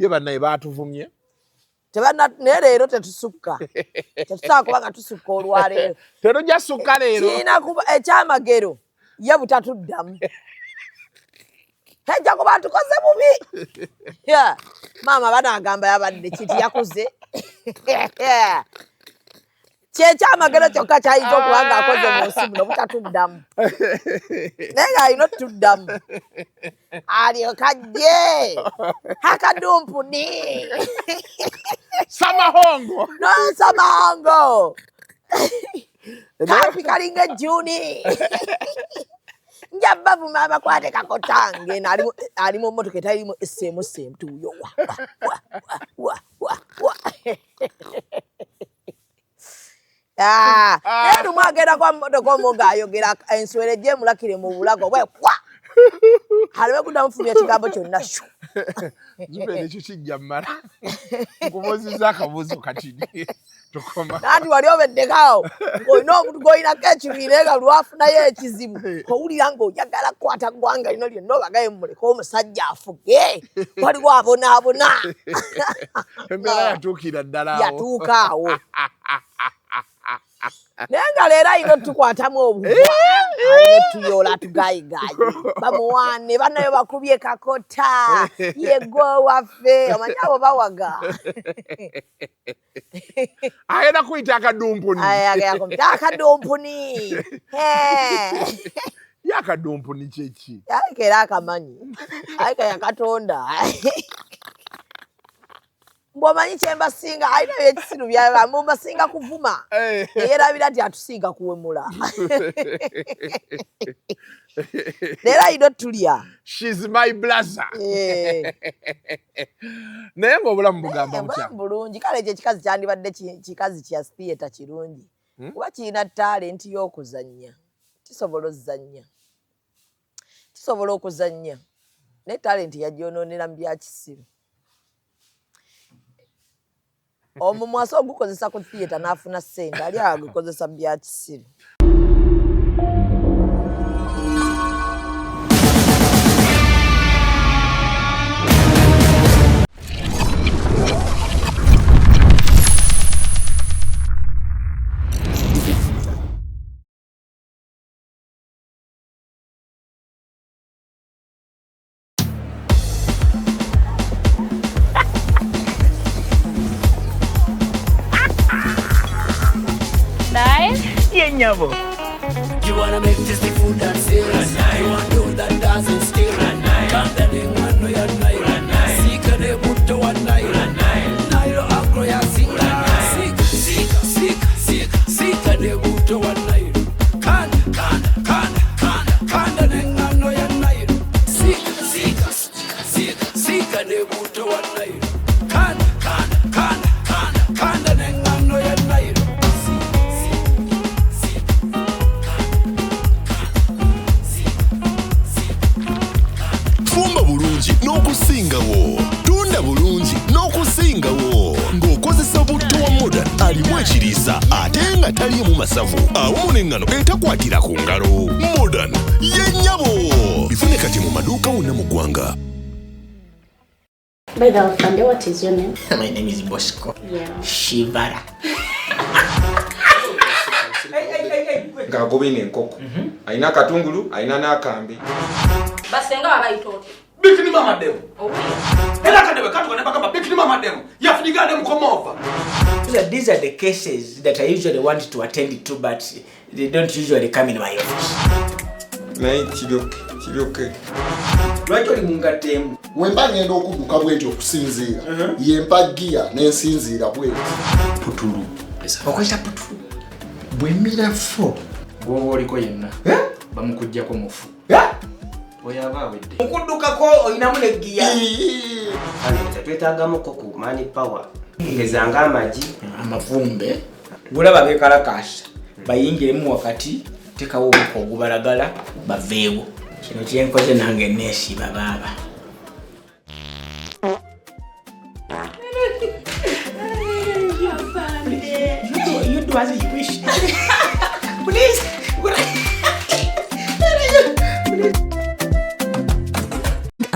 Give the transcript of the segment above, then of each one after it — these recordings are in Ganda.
ye bannaye baatuvumye naye leero tetusukka tetusobola kuba nga tusukka olwaleero tetujja sukka leero kiina kuba ekyamagero ye butatuddamu ejja kuba tukoze bubi maama banaagamba yabadde kiti yakuze kyekyamagero kyokka kyayinza okuba nga akoze mu nsi muno butatuddamu naye ng'alina otuddamu alyoka jje akadumpuni samahongo samahongo kampi kalinga ejjuuni nja bavuma abakwate kakotange ali mu mmotoka etalimu esseemu tuuyo naye lumu agenda kwa mmotoka omwo ng'ayogera enswera ejje emulakire mu bulago bwe aleme kuddamu fulya ekigambo kyonna Jibe nekyo kijja mmala nkubuuzizza akabuuzo katini tukoma nanti wali obeddekaawo ng'olina omuntu gw'olinako ekibiina nga lwafunayo ekizibu owulira ng'oyagala kukwata ggwanga lino lyonna obagaye mumuleka omusajja afuge waliwo abonaabona embeera yatuukira ddala awo yatuukaawo naye nga leero ayina otukwatamu obubwa tuyola tugaayigayi bamuwaane bannayo bakubye kakota yegwo waffe omanyi abo bawaga ayenda kuyita akadumpuni akadumpuni ye akadumpuni kyeki ayika era akamanyi ayika yakatonda mbwomanyi kyembasinga alinayo ekisiru byamu mbasinga kuvuma neyerabira nti atusinga kuwemula leero ayina otulya She's my brother naye ng'obulamu bugamba butya bulungi kale ekyo ekikazi kyandibadde kikazi kya theatre kirungi kuba kirina talenti y'okuzannya kisobola okuzannya naye talenti yagyonoonera mu byakisiru omumwasa ogukozesa ku theatre n'afuna ssente ali agukozesa mu byakisiru You wanna make tasty food and sales. You want to that dance and still. Come the ring one no ya night. Sika de butto one night. Nairo akro ya sika. Sika de butto one night. Can the ring one no ya night. Sika de butto one night. Can the ring one no ya night. n'okusingawo tunda bulungi n'okusingawo ng'okozesa butto wa modern alimu ekiriisa ate nga taliimu masavu awamu n'eŋŋano etakwatira ku ngalo modern yennyabo bifune kati mu maduuka wonna mu ggwanga. By the way, what is your name? My name is Bosco. Yeah. Shivara. Ngagobine enkoko. Aina akatungulu, aina n'akambe. Basenga babayitote. Bikini mama demo. Ela kadebe katu kaneba kama bikini mama demo. Yafujiga demo come over. These are the cases that I usually want to attend to, but they don't usually come in my office. Naye kiryoke. Lwaki oli mungatemu? Wemba ngenda okubuka bwenti okusinziira. Yempa gia n'ensinziira bwenti. Putulu. Okweta putulu. Bwemira fo. Gwoba oliko yenna. Bamukujjako mufu. Oyaba awedde. Okuddukako olinamu n'eggiya. Twetaagamuko ku money power. Ngezanga amagi. Amavumbe. Bulaba beekalakaasa. Bayingiremu wakati. Tekawo omuko ogubalagala baveewo. Kino kyenkoze nange neesiba baaba. You do as you wish. Please.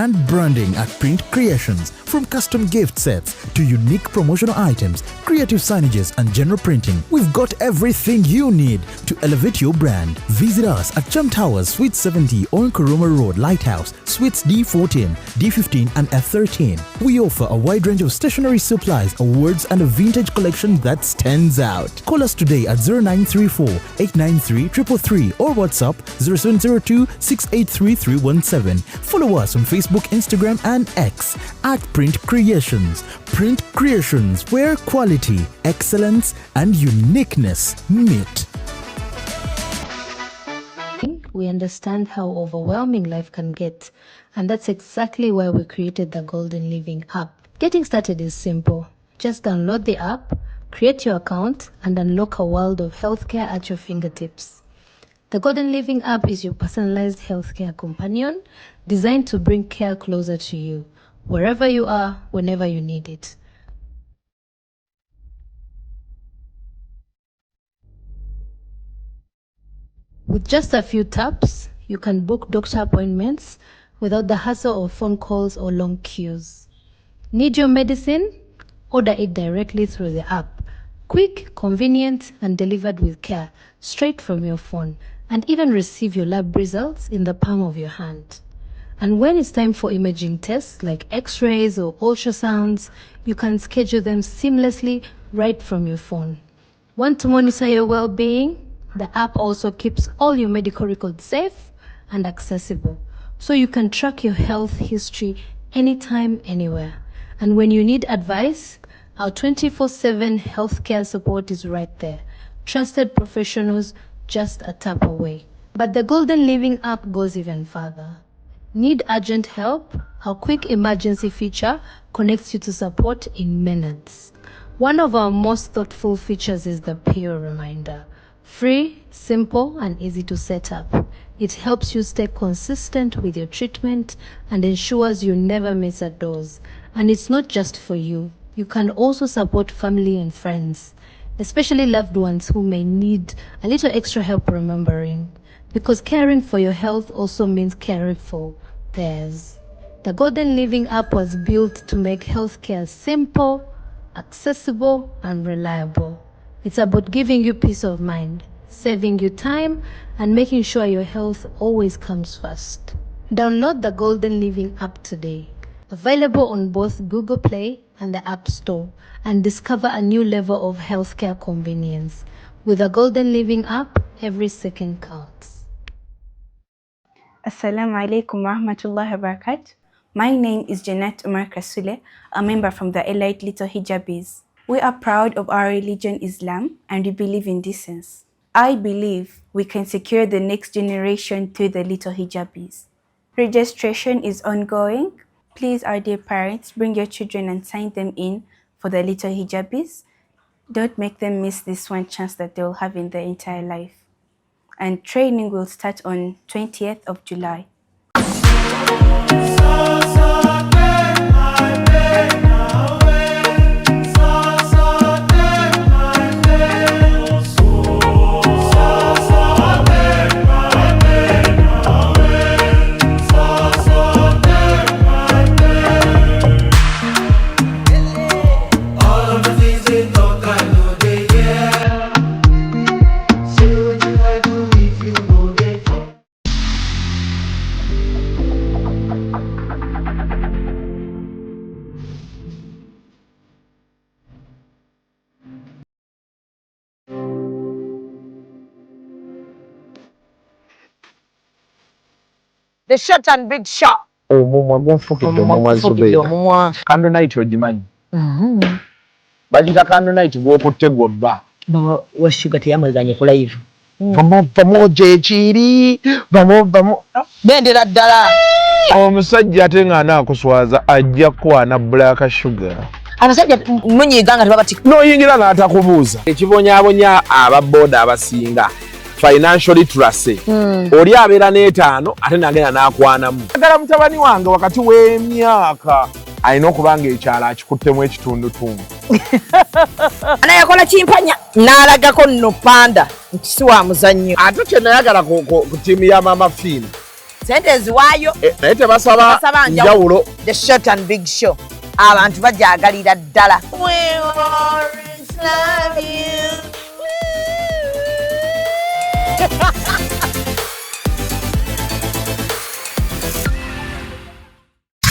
and branding at Print Creations. From custom gift sets to unique promotional items, creative signages and general printing, we've got everything you need to elevate your brand. Visit us at Chum Towers, Suite 70 on Kuruma Road, Lighthouse, Suites D14, D15 and F13. We offer a wide range of stationery supplies, awards and a vintage collection that stands out. Call us today at 0934 893 333 or WhatsApp 0702 683 317. Follow us on Facebook, Instagram and X at Print Creations. Print Creations, where quality, excellence and uniqueness meet. We understand how overwhelming life can get, and that's exactly why we created the Golden Living app. Getting started is simple. Just download the app, create your account, and unlock a world of healthcare at your fingertips. The Golden Living app is your personalized healthcare companion, designed to bring care closer to you, wherever you are, whenever you need it. With just a few taps, you can book doctor appointments without the hassle of phone calls or long queues. Need your medicine? Order it directly through the app. Quick, convenient, and delivered with care, straight from your phone, and even receive your lab results in the palm of your hand. And when it's time for imaging tests like x-rays or ultrasounds, you can schedule them seamlessly right from your phone. Want to monitor your well-being? The app also keeps all your medical records safe and accessible, so you can track your health history anytime, anywhere. And when you need advice, our 24/7 healthcare support is right there. Trusted professionals just a tap away. But the Golden Living app goes even further. Need urgent help? Our quick emergency feature connects you to support in minutes. One of our most thoughtful features is the Peer Reminder. Free, simple, and easy to set up. It helps you stay consistent with your treatment and ensures you never miss a dose. And it's not just for you. You can also support family and friends, especially loved ones who may need a little extra help remembering. Because caring for your health also means caring for theirs. The Golden Living app was built to make healthcare simple, accessible, and reliable. It's about giving you peace of mind, saving you time, and making sure your health always comes first. Download the Golden Living app today. Available on both Google Play and the App Store, and discover a new level of healthcare convenience. With the Golden Living app, every second counts. Assalamu alaikum warahmatullahi wabarakatuh. My name is Janet Umar Kasule, a member from the Elite Little Hijabis. We are proud of our religion Islam and we believe in decency. I believe we can secure the next generation through the Little Hijabis. Registration is ongoing. Please, our dear parents, bring your children and sign them in for the Little Hijabis. Don't make them miss this one chance that they will have in their entire life. And training will start on 20th of July. The Short and Big Show. Omumwa gonfukidde omumwa Zubeida. Kando night ogimanyi. Bagita kando night gwokutte gwobba. Washuga teyamweganye ku live. Vamo jechiri. Vamo. Bendera ddala. Omusajja ate nga anaakuswaza ajja kwana black sugar. Abasajja munyiganga tebabati. N'oyingira n'atakubuuza. Ekibonyaabonya ababooda abasinga. Financial literacy. Oli abeera n'etaano ate nagenda n'akwanamu. Agala mutabani wange wakati w'emyaka alina okubanga ekyalo akikuttemu ekitundutundu. Anayakola kimpanya n'alagako nno panda nti si wa muzannyo. Ate kye nayagala ku ttiimu ya Mama Fiina sente ziwaayo naye tebasaba njawulo. The Short and Big Show abantu bajagalira ddala. We always love you.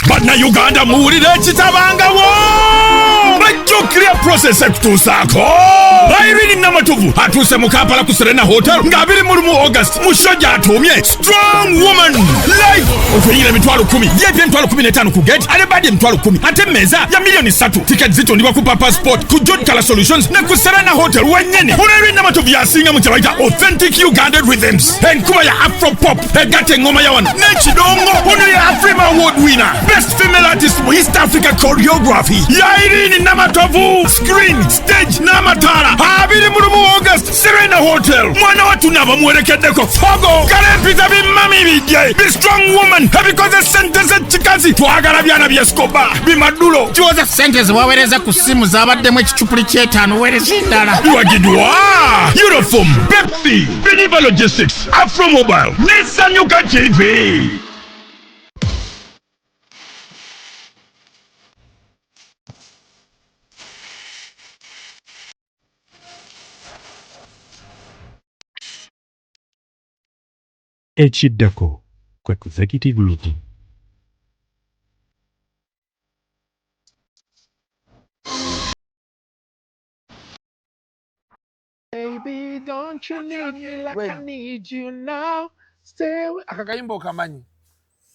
Bannayuganda muwulire ekitabangawo bajjukira process ekutuusaako Irene Namatovu atuuse mu Kampala ku Serena Hotel nga 20 mu August mu show gy'atuumye Strong Woman live ofunyire emitwalo 10 yeepye emitwalo 15 ku gate ate badde emitwalo 10 ate mmeeza ya milioni 3 ticket zitundibwa ku Papa Sport ku John Color Solutions ne ku Serena Hotel wennyene Irene Namatovu yasinga mu kyabayita authentic Ugandan rhythms enkuba ya Afro Pop egatta engoma ya wano n'ekidongo ono ya Afrima Award winner Best Female Artist mu East Africa Choreography ya Irene Namatovu screen stage n'amataala 20 mu August Serena Hotel mwana watu nabo muwerekeddeko fogo kalempiza bimami bijje Be Strong Woman ebikoze sente z'ekikazi twagala byana byeskoba bimadulo kiwoza sente ziwawereza ku simu zabaddemu ekicupuli ky'etaano wereza endala biwagidwa Uniform Pepsi Biniva Logistics Afro Mobile n'esanyuka TV. Ekiddako ku executive meeting. Baby, don't you need me like I need you now? Stay with... Akakayimbo kamanyi.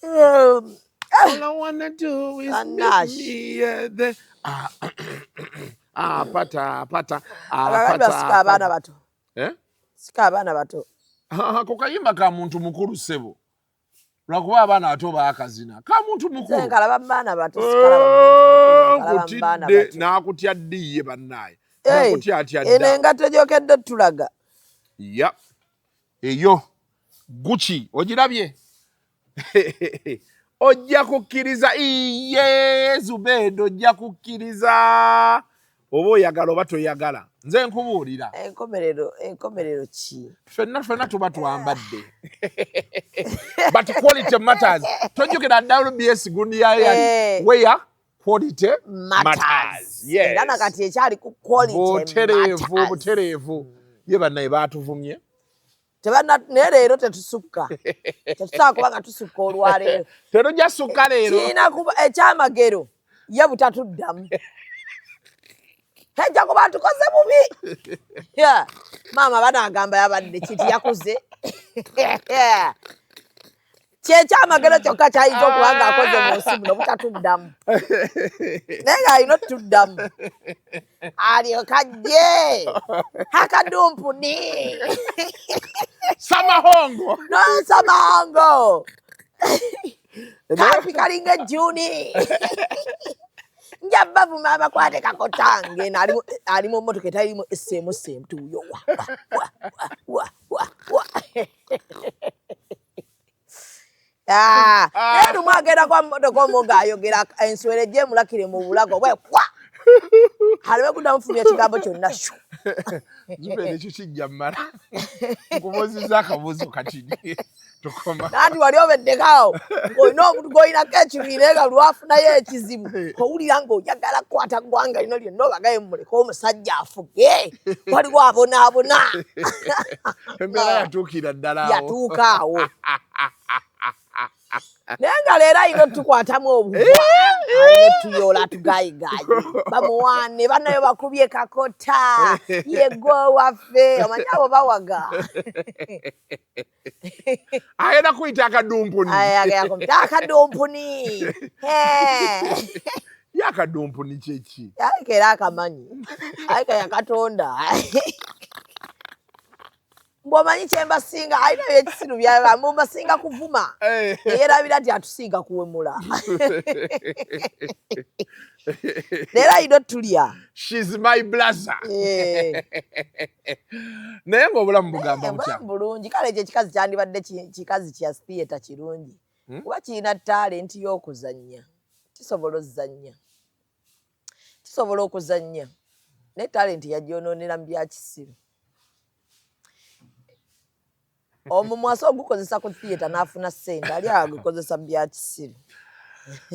All I wanna do is meet me pata. Sika abaana bato. Sika abaana bato. Ako kayimba ka muntu mukulu ssebo. Lwakuba abaana bato baakazina. Ka muntu mukulu. Kalaba baana bato sikala bato. N'akutya ddiye bannaye. Eno engato gyokedde tulaga. Ya. Eyo. Gucci. Ogirabye? Ojja kukkiriza. Yezu bendo ojja kukkiriza. Oba oyagala oba toyagala. Nze nkubuulira. Enkomerero ki? Ffenna tuba twambadde. But quality matters. Tojjukira WBS gundi ya where quality matters. Yes. Ndana kati ekyali ku quality matters. Butereevu. Ye bannaye baatuvumye. Naye leero tetusukka. Tetusobola kuba nga tusukka olwaleero. Tetujja sukka leero. Kiina kuba ekyamagero ye butatuddamu. Hejja kuba tukoze bubi. Maama banagamba yabadde kiti yakoze. Ky'ekyamagero kyokka kyayinza okuba nga akoze mu nsi muno butatuddamu. Naye ng'alina otuddamu. Alyoka ajje. Akadumpuni. Samahongo. No, Samahongo. Kapi kalinga Juni. Njabba vuma abakwate kakotange ali mu motoka etalimu essemu tuyo Neru mwagenda kwa motoka omuga ayogera enswere gye mulakire mu bulago bwe kwa haliwe kudamufumya kigambo kyonna shu Jibere kijja mmala nkubuuziza akabuuzo katini tukoma nati wali obeddekawo ng'olina omuntu gw'oyinako ekibiina nga lwafunayo ekizibu owulira ng'ojagala kukwata ggwanga lino lyonna obagaye muleko omusajja afuge waliwo abonaabona embeera yatuukira ddala awo yatuukaawo naye nga leero ayina otukwatamu obubwa tuyola tugayigayi bamuwaane bannayo bakubye kakota yego waffe omanyi abo bawaga ayenda kuyita akadumpuni akadumpuni yakadumpuni kyeki ayika era akamanyi ayika yakatonda Mbwomanyi kyembasinga ayinayo ekisiru byabamu mbasinga kuvuma yerabira nti atusinga kuwemula leero ayina tulya she's my blazer naye ng'obulamu bugamba butya bulungi kale ekyo ekikazi kyandibadde kikazi kya theatre kirungi kuba kirina talenti y'okuzannya kisobola okuzannya naye talenti yagyonoonera mu bya kisiru omumwasa ogukozesa ku theater n'afuna ssente ali agukozesa bya kisiru.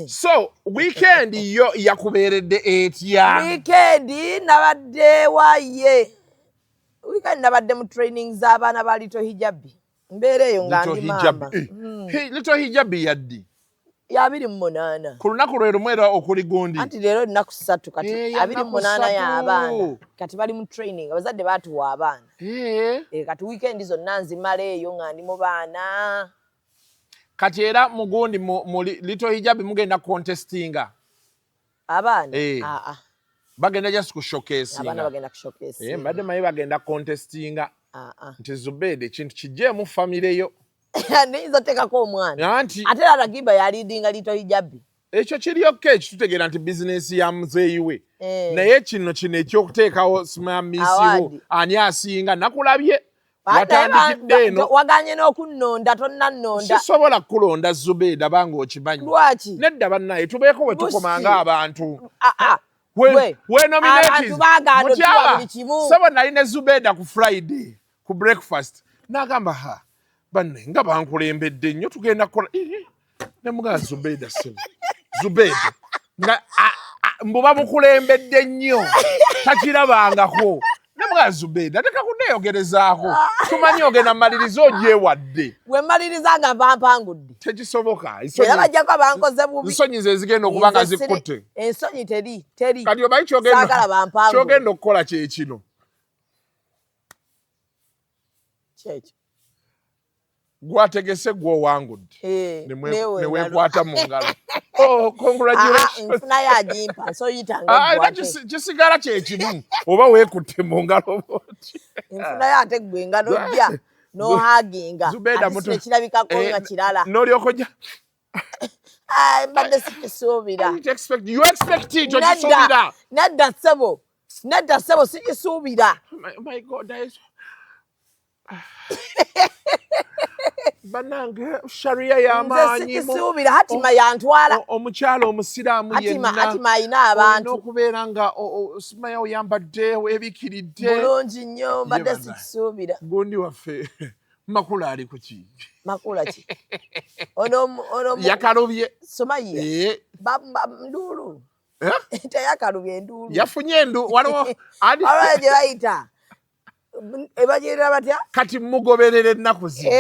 So weekend yo yakubeeredde etya? Weekend nabadde waye. Weekend nabadde mu training z'abaana ba Little Hijabi. Mbeera eyo nga ndi mama. Little Hijabi yaddi? Ya 28. Ku lunaku lwe lumu era okuli gundi? Anti leero ennaku 3 kati 28 y'abaana. Kati bali mu training abazadde baatuwa abaana. Kati weekend zonna nzimala eyo nga ndi mu baana. Kati era mugundi mu Little Hijabi mugenda contestinga? Abaana? Bagenda just ku showcase. Abaana bagenda ku showcase. Mbadde mayi bagenda contestinga. Nti Zubeda ekintu kijje mu family yo. Niyinza oteekako omwana. Ate Ragiba yalidinga Little Hijabi. Ekyo kiri okay kitutegeera nti business ya muzeeyiwe. Naye kino ekyokuteekawo simamisiwo ani asinga nakulabye. Watandikidde eno. Waganye n'okunnonda tonnannonda. Sisobola kulonda Zubeda banga okimanyi. Lwaki? Nedda bannaye tubeeko we tukomanga abantu. We nominated. Mutyaba. Sabo nali ne Zubeda ku Friday ku breakfast. Nagamba banne nga bankulembedde nnyo tugenda kukola ne muga Zubeda sebo. Zubeda nga mbuba mukulembedde nnyo takirabangako. Ne muga Zubeda teka kuneeyogerezaako. Tumanyi ogenda maliriza ogyewadde. We maliriza nga bampangudde. Tekisoboka. Era bajjako abankoze bubi. Ensonyi ze zigenda okuba nga zikutte. Ensonyi teri. Kati obayi kyogenda okukola kye kino. Kyekyo. Gwategese gw'owangudde. Ne weekwata mu ngalo. Oh, congratulations. Nfuna yagimpa so yitanga. Kisigala kye kimu. Oba weekutte mu ngalo bw'oti. Nfuna yate gwe nga n'ojja n'ohaginga. Zubeda muto. Ekirabikako nga kirala. N'olyoko ojja. Mbadde sikisuubira. You expect it okisuubira. Nedda ssebo sikisuubira. My God, banange sharia y'amaanyi sikisuubira hatima yantwala omukyalo omusiraamu yenna hatima ayina abantu n'okubeera nga osimanya oyambadde weebikiridde bulungi nnyo mbadde sikisuubira gundi waffe makula ali ku ki makula ki ono yakalubye somaye nduulu teyakalubye nduulu yafunye endu waliwo olwa gye bayita ebajirira batya kati mugoberere ennaku zino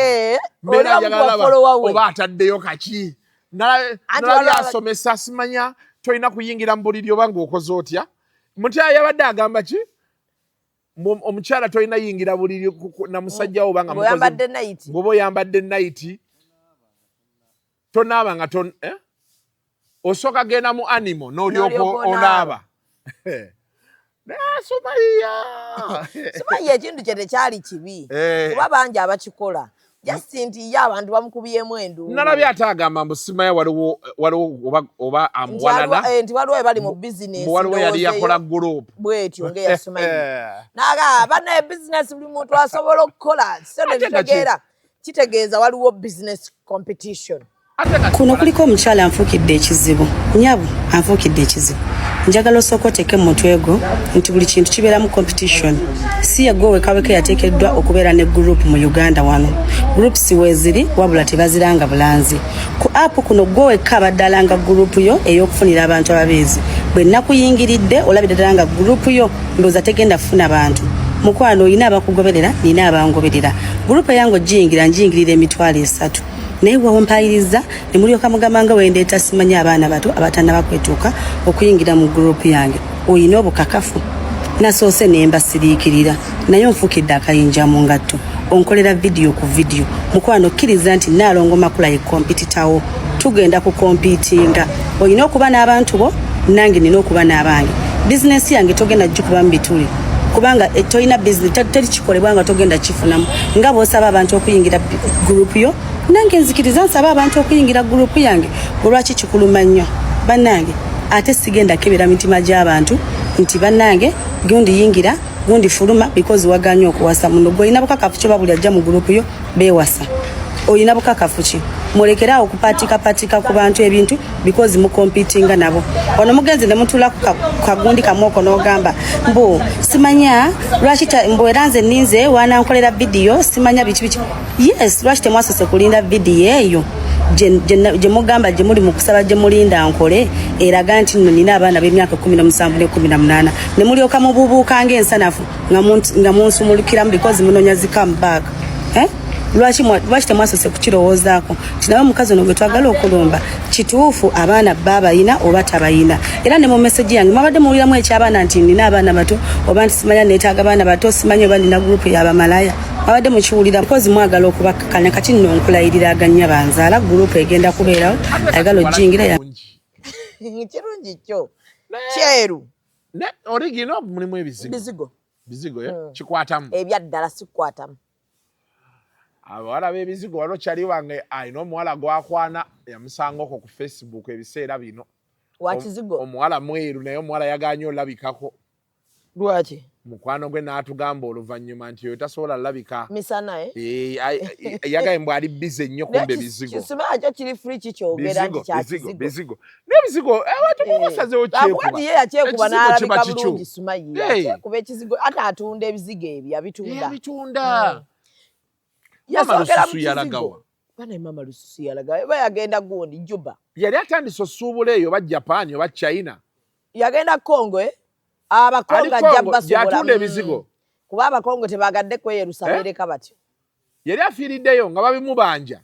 mbeera njagala oba ataddeyo kaki nalabye asomesa simanya tolina kuyingira mu buliri oba ng'okoze otya mutya yabadde agamba ki omukyala tolina yingira buliri na musajjawo oba nga bw'oba oyambadde nayiti tonaaba nga osooka genda mu animal n'olyoka onaaba Somaiya ekintu kye tekyali kibi kuba bangi abakikola just nti ye abantu bamukubyemu enduulu nalabye ate agamba mbu simanya waliwo oba amuwalana nti waliwo bali mu bizinesi waliwo yali yakola gurupu bwetyo ngeya Somaiya naga bana bizinesi buli muntu asobola okukola so nekitegeera kitegeeza waliwo business competition. Kuno kuliko omukyala anfuukidde ekizibu nyabu anfuukidde ekizibu njagala osooka oteeke mu mutwe gwo nti buli kintu kibeeramu competition si yegwe wekaweke yateekeddwa okubeera ne gurupu mu Uganda wano gurupu si weeziri wabula tebaziranga bulanzi ku apu kuno gwe wekka abadde alanga gurupu yo ey'okufunira abantu ababeezi bwe nnakuyingiridde olabira ddala nga gurupu yo ndowooza tegenda kufuna bantu mukwano olina abakugoberera nina abangoberera gurupu eyange ogiyingira njiyingirira emitwalo 3 naye wampayiriza ne mulyoka mugamba nga wendeeta simanya abaana bato abatannaba kwetuuka okuyingira mu gurupu yange oyina obukakafu nasoose ne mbasiriikirira naye onfukidde akayinja mu ngatto onkolera vidiyo ku vidiyo mukwano kkiriza nti Naalongo Makula ye kompititawo tugenda ku kompitinga oyina okuba n'abantu bo nange nina okuba n'abange bizinesi yange togenda gikuba mu bituli kubanga toyina bizinesi teri kikolebwa nga togenda kifunamu nga bw'osaba abantu okuyingira gurupu yo nange nzikiriza nsaba abantu okuyingira gurupu yange olwaki kikuluma nnyo bannange ate sigenda kebera mitima gy'abantu nti bannange gundi yingira gundi fuluma because waganya okuwasa muno gwe oyina bukakafu kyo babuli ajja mu gurupu yo beewasa oyina bukakafu ki mulekera okupatika ku bantu ebintu because mu competing nabo ono mugenzi ne mutula kagundi kamoko n'ogamba mbo simanya lwaki mbo eranze ninze wana nkolera video simanya bichi yes lwaki temwasose kulinda video eyo je mugamba je muri mukusaba je mulinda nkole eraga nti nno nina abaana b'emyaka 17 ne 18 ne mulyoka mububuka ng'ensanafu nga munsumulukira because munonya zikam back lwaki temwasose kukirowoozaako nti nawe mukazi ono gwe twagala okulumba kituufu abaana babayina oba tabayina era ne mu meseji yange mwabadde muwuliramu ekyabaana nti nina abaana bato oba nti simanya neetaaga abaana bato simanya oba nina gurupu y'abamalaya mwabadde mukiwulira mukozi mwagala okubakakanya kati nno nkulayiriaganya banzaala gurupu egenda kubeerawo ayagala ojjingira kirungi kyo kyeru origino mulimu ebizigo kikwatamu ebyaddala sikwatamu abawala b'ebizigo waliwo kyali wange alina omuwala gwakwana yamusangako ku Facebook ebiseera bino wakizigo omuwala mweru naye omuwala yaganye olabikako lwaki mukwano gwe n'atugamba oluvannyuma nti oyo tasobola labika misana yagaye mbw ali bize nnyo kumba ebizigo kisimanya kyo kiri free kikyogera nti kyakizigo n'ebizigo watukubasazewo kyekuba ye yakyekuba n'alabika bulungi Sumayi yakyekuba ekizigo ate atunda ebizigo ebyo abitunda Mama Lususu yalagawa. Bana Mama Lususu yalagawa. Ba yagenda gundi Juba. Yali atandise osuubula eyo ba Japan oba China. Yagenda Congo abakongo ajjaba sobola. Yatunda ebizigo. Kuba abakongo tebagadde ku Yerusalemu batyo. Yali afiiriddeyo nga babimubanja.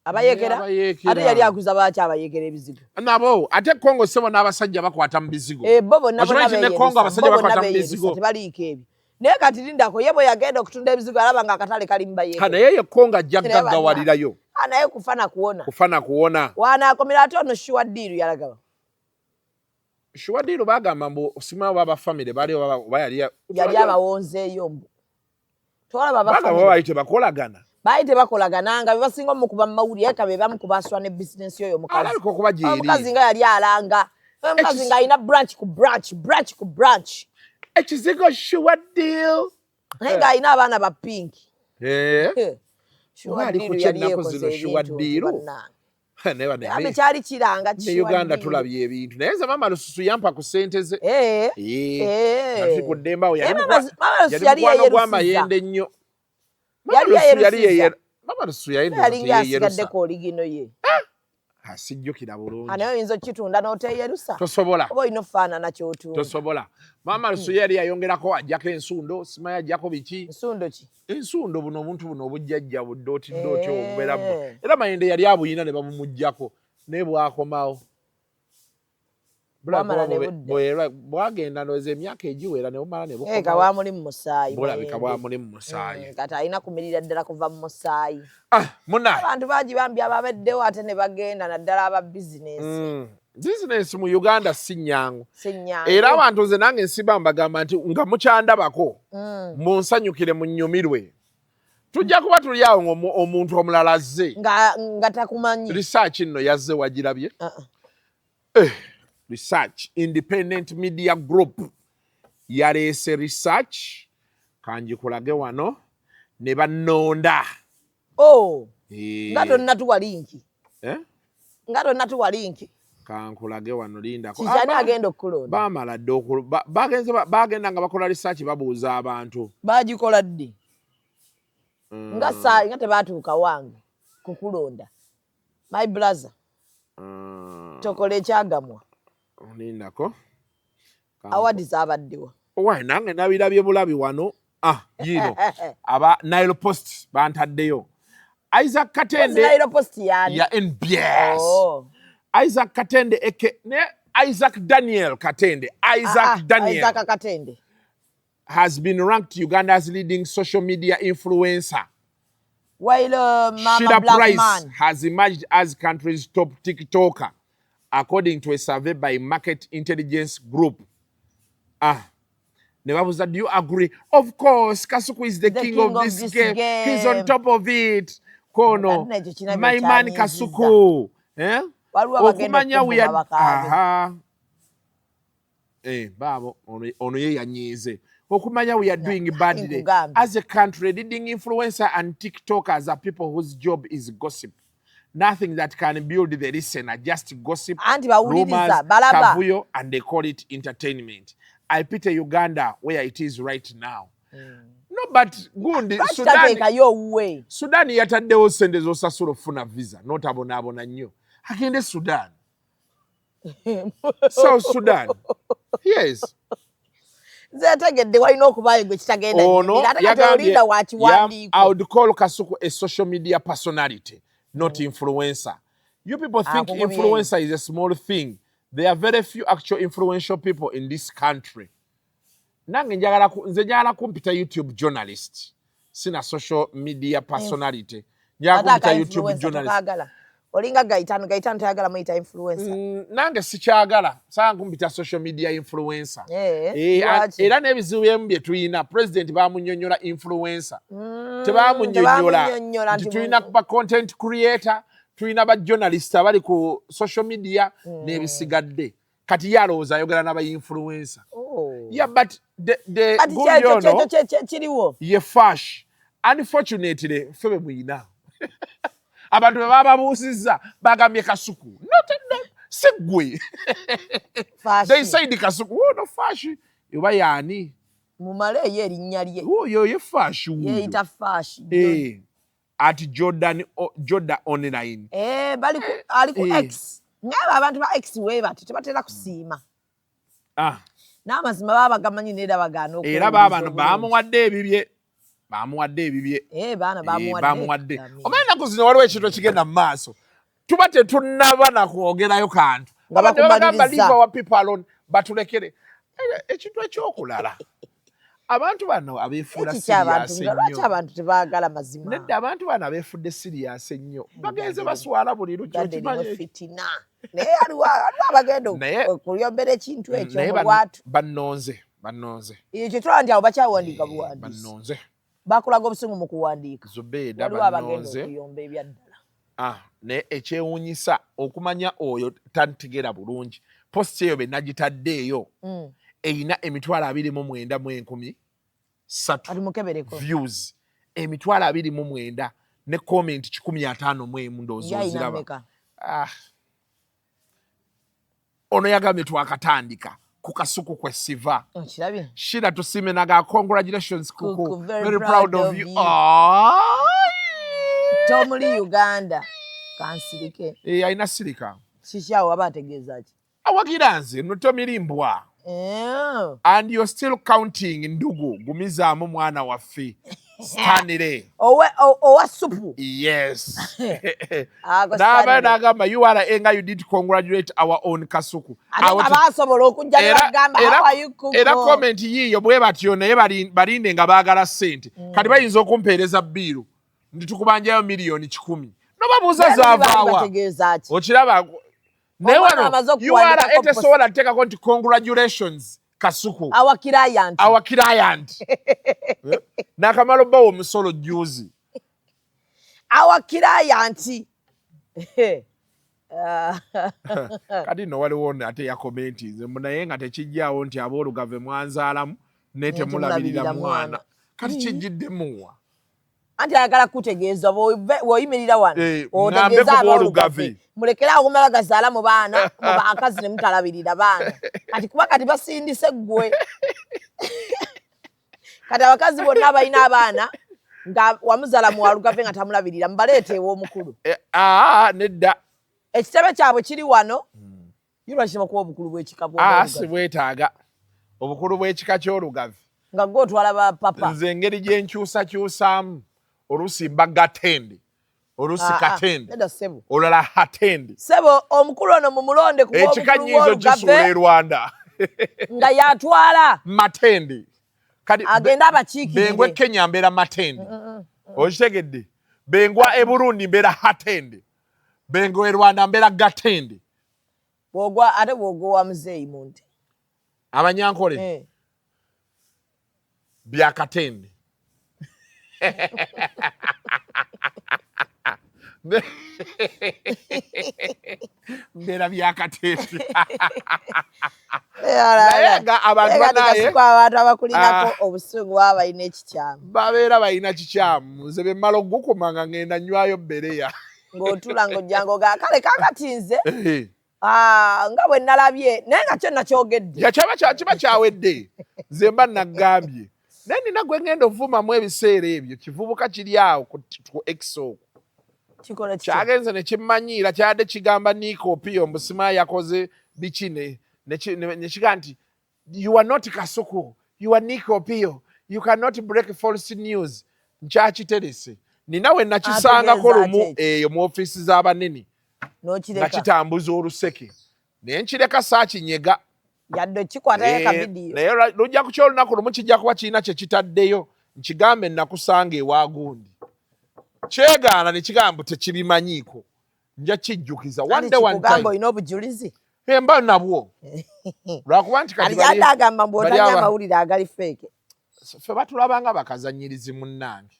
Abayekera ate yali akuza baaki abayekera ebizigo. Nabo ate Congo sebo n'abasajja bakwata mu bizigo. Bobo nabo ne Congo abasajja bakwata mu bizigo. Tebaliiko ebyo. Naye kati lindako yebo yagenda okutunda ebizigo alaba nga akatale kali mbayeko. Naye ye Congo ajja gaggawalirayo. Naye kufana kuwona. Wanaakomera ate ono Short&BygShow yalagawa. Short&BygShow bagamba mbu osimawo baba family bali oba yali abawonzeeyo mbu. Twalaba bafamily. Bayite bakolagana. Bayite bakolagananga be basinga mukuba mawuli eka be bamukubaaswa ne business yoyo mukazi. Alabika okuba gyeri. Omukazi nga yali alanga. Omukazi nga alina branch ku branch. Ekizigo Short&BygShow. Nga alina abaana ba pink. Short&BygShow yali ennaku zino Short&BygShow. Kyali kiranga Short&BygShow. Uganda tulabye ebintu. Naye ze Mama Lususu yampa ku ssente ze. Nafikudde mbawo yali mukwano gw'amayende nnyo. Mama Lususu yali asigaddeko oligino ye. Asijjukira bulungi. Naye oyinza okitunda n'oteeyerusa. Tosobola. Oba olina ofaanana ky'otunda. Tosobola. Mama Lususu yali yayongerako ajjako ensundo, simanya ajjako biki. Ensundo ki? Ensundo buno omuntu buno obujjajja buddooti obubeera era mayende yali abuyina ne bamumuggyako naye bwakomawo. Bwagenda ndowooza emyaka egiwera ne bumala ne bukomawo. Eka bwamuli mu musaayi. Bulabika bwamuli mu musaayi. Kati alina kumirira ddala kuva mu musaayi. Munnaaye. Abantu bangi bambi ababaddewo ate ne bagenda naddala aba bizinensi. Bizinensi mu Uganda si nnyangu. Era abantu nze nange nsiba mbagamba nti nga mukyandabako munsanyukire munnyumirwe. Tujja kuba tuli awo omuntu omulala azze. Nga takumanyi. Research nno yazze wagirabye. Research Independent Media Group yaleese research kanjikulage wano ne bannonda. Nga tonna tuwa linki. Nga tonna tuwa linki. Kankulage wano lindako. Kijani agenda okukulonda. Baamala dde bagenda nga bakola research babuuza abantu. Bagikola ddi? Nga tebaatuuka wange kukulonda. My brother. Tokola ekyagamwa. Lindako. Awadi zaabaddewa. Owaye nange nabirabye bulabi wano. Yino. Aba Nile Post bantaddeyo. Isaac Katende ya NBS. Isaac Katende Isaac Daniel Katende. Isaac Katende has been ranked Uganda's leading social media influencer. While Shida Price has emerged as country's top TikToker, according to a survey by Market Intelligence Group. Nebabuza, do you agree? Of course, Kasuku is the king of this game. He's on top of it. Kono, my man Kasuku. Okumanya we are. Babo, ono ye yanyize. okumanya we are doing badly as a country. Leading influencer and TikTokers are people whose job is gossip. Nothing that can build the listener, just gossip, rumors, kavuyo, and they call it entertainment. I pity Uganda where it is right now. No, but gundi Sudan yataddewo sente z'osasula ofuna visa n'otabonaabona nnyo agende Sudan. South Sudan. Yes. I would call Kasuku a social media personality, not influencer. You people think influencer is a small thing. There are very few actual influential people in this country. Nange njagala kumpita YouTube journalist. Sina social media personality. Njagala kumpita YouTube journalist. Olinga gaitano tayagala muita influencer. Nange sikyagala. Sanga kumpita social media influencer. Era n'ebizibu ebimu bye tuyina. President bamunnyonnyola influencer. Tebamunnyonnyola. Tuyina kuba content creator. Tuyina ba journalist abali ku social media n'ebisigadde. Kati yalowooza ayogera n'aba influencer. Yeah, but the good ye fash. Unfortunately, febe mwina. Abantu baba buusiza bagambye Kasuku. Not segwe. They say the Kasuku. Oh, no fash. Yoba yani. Mumale ye erinnya lye. Oh, ye fash. Ye ita fash. At Jordan online. Bali ali ku X. Ngaba abantu ba X we bati tebatera kusiima. N'amazima baba gamanyi neda bagano. Era baba bamuwadde ebibye. Bamuwadde ebibye. Baana bamuwadde. Omanya kuzina waliwo ekintu kigenda mu maaso. Tuba tetunnaba na kwogerayo kantu. Abantu bagamba leave our people alone batulekere. Ekintu ekyokulala. Abantu bano abeefuula serious ennyo. Lwaki abantu tebaagala mazima? Nedda abantu bano abeefudde serious ennyo. Bagenze baswala buli lukyo kimanyi. Fitina. Naye aliwo abagenda okuyombera ekintu ekyo mu lwatu. Bannonze. Ekyo tulaba nti abo bakyawandiika buwandiisi. Bannonze. Bakulaga obusungu mu kuwandiika. Zubeeda bannonze. Naye ekyewuunyisa okumanya oyo tantegera bulungi. Post eyo be nagitaddeeyo. Eyina 29,300 views. 29,000 ne comment 151 ndozoziraba. Ono yagambye twakatandika ku Kasuku kwesiva. Shida tusime naga congratulations Kuku. Very proud of you. Tomuli Uganda. Kansirike. Aina sirika. Shishawo abategeeza ki? Awagiranze notomirimbwa. And you're still counting ndugu gumizaamu mwana waffe. Stanire. Owa supu. Yes. Nagamba you are enga you did congratulate our own Kasuku. Abasobola okujja ne bagamba how are you Kuku? Era comment yiyo bwe batyo naye balinde nga baagala ssente. Kati bayinza okumpeereza bbiru. Nditukubanja miliyoni 10. Nobabuuza zaavaawa. Okiraba you are etesobola nteekako nti congratulations Kasuku. Our client. Nakamalo bawo omusolo juzi. Our client. Kati no waliwo ate ya comment nze naye nga tekijjaawo nti aboolugave mwanzaalamu nete mulabirira mwana. Kati kijjiddemuwa. Anti ayagala kutegeeza bw'oyimirira wano otegeeza aboolugave. Mulekera okumala gazaala mu baana mu bakazi ne mutalabirira baana. Kati kuba kati basindise ggwe. Kati abakazi bonna abalina abaana nga wamuzaala mu walugave nga tamulabirira mbaleete ew'omukulu. Nedda. Ekitebe kyabwe kiri wano. Yulwakima kuba obukulu bw'ekika bw'olugave. Si bwetaaga. Obukulu bw'ekika ky'olugave. Nga gwe otwala ba papa. Nze engeri gye nkyusakyusaamu. Olusi bagatende. Olusi katende. Olala hatende. Sebo omukulu ono mumulonde ku obukulu ekikanyizo kisuula e Rwanda. Nga yatwala. Matende. Kati agenda abakiikirire. Bengwe Kenya mbeera matende. Okitegedde. Bengwa e Burundi mbeera hatende. Bengwe e Rwanda mbeera gatende. Bwogwa ate bwogwa wa muzeeyi munte. Abanyankole. Byakatende. Mbera byakatende. Nayenga abantu banaye abantu abakulinako obusungu baba balina ekikyamu. Babeera balina kikyamu. Nze be mmala ogukumanga ngenda nywayo bbereya. Ng'otula ng'ojjango ga kale kaakati nze nga bwe nalabye naye nga kyo nakyogedde. Kiba kyawedde. Nze mba nagambye. Naye nina gwe ngenda ovumamu ebiseera ebyo kivubuka kiri awo ku exo. Kyagenze ne kimmanyiira kyadde kigamba Nikopiyo Mbusima yakoze bikine ne kiga nti you are not Kasuku, you are Nikopiyo, you cannot break false news. Nkyakiterese. Nina we nakisangako lumu mu ofiisi z'abanene. Nga kitambuza oluseke. Naye nkireka saakinyega. Yadde kikwatayo ka vidiyo. Naye lujja ku kyolunaku lumu kijja kuba kirina kye kitaddeyo. Nkigambe nakusanga ewagundi. Kyegaana ne kigamba tekibimanyiiko. Nja kijjukiza. One day one time. Kugamba olina obujulizi. Mba nabwo. Lwakuba nti kati bali agamba mbwotanya amawulire agali feke. Ffe batulabanga bakazanyirizi munnange.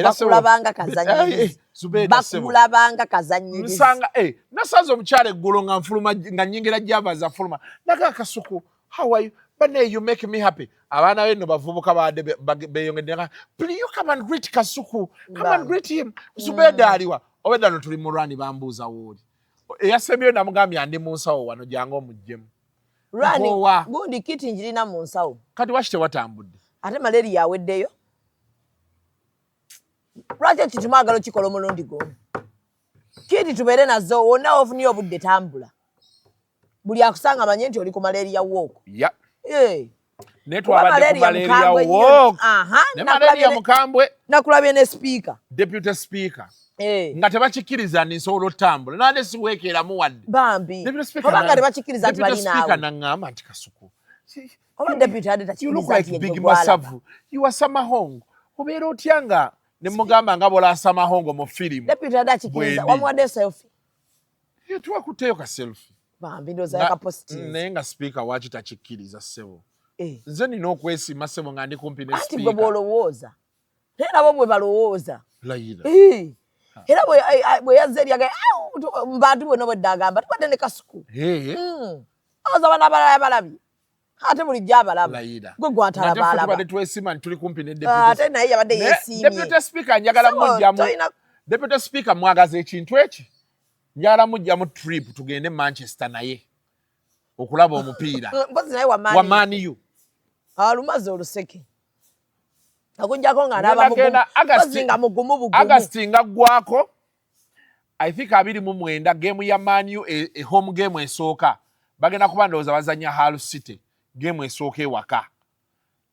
Bakulabanga kazanyirizi. Bakulabanga kazanyirizi. Nsanga nasaza omukyala eggulo nga nfuluma nga nnyingira Java za fuluma. Naga Kasuku, how are you? But you make me happy. Abaana beno bavubuka baade beyongedde. Please you come and greet Kasuku. Come and greet him. Zubeda aliwa. Obeda no tuli murani bambuza wodi. Eyasebyo namugambye andi mu nsawo wano jango omujjemu. Rani gundi kiti njirina mu nsawo. Kati washite watambudde. Ate malaria yaweddeyo. Lwaki kitumagalo kikola omulundi gomu. Kiti tubeere nazo wonna ofuni obudde tambula. Buli akusanga manye nti oli ku malaria walk. Ya. Netwabadde ku malaria walk. Ne malaria mukambwe. Nakulabye ne speaker. Deputy speaker. Nga tebakikkiriza nsobola otambula. Nande siweekeramu wadde. Bambi. Obanga tebakikkiriza nti bali naawe. Deputy speaker nangamba nti Kasuku. Oba deputy ade takikkiriza nti Big Masavu. You are Samahongo. Obeera otyanga ne mugamba nga bola Samahongo mu firimu. Deputy ade akikkiriza. Wamuwadde selfie. Tuwakuteyo ka selfie. Bambi ndoza yaka positive. Naye nga speaker waki takikkiriza ssebo. Nze nina okwesiima ssebo nga ndi kumpi ne speaker. Ati gwe bw'olowooza. Naye nabo bwe balowooza. Layira. Era bwe yazze eryaga mbantu bwonna bwedda agamba tubadde ne Kasuku. Oza abaana abalala balabye. Ate bulijjo abalaba. Gwe gwatala balaba. Ate tubadde twesiima nti tuli kumpi ne deputy. Ate naye yabadde yeesiimye. Deputy speaker njagala mujjamu. Deputy speaker mwagaza ekintu eki. Njagala mujjamu trip tugende Manchester naye. Okulaba omupiira. Mpozi naye wa Man U. Alumaze oluseke. Akujjako nga n'abamugumu mugumu. August nga gwako. I think 29 game ya Man U home game esooka. Bagenda kuba ndowooza bazanya Hull City. Game esooka ewaka.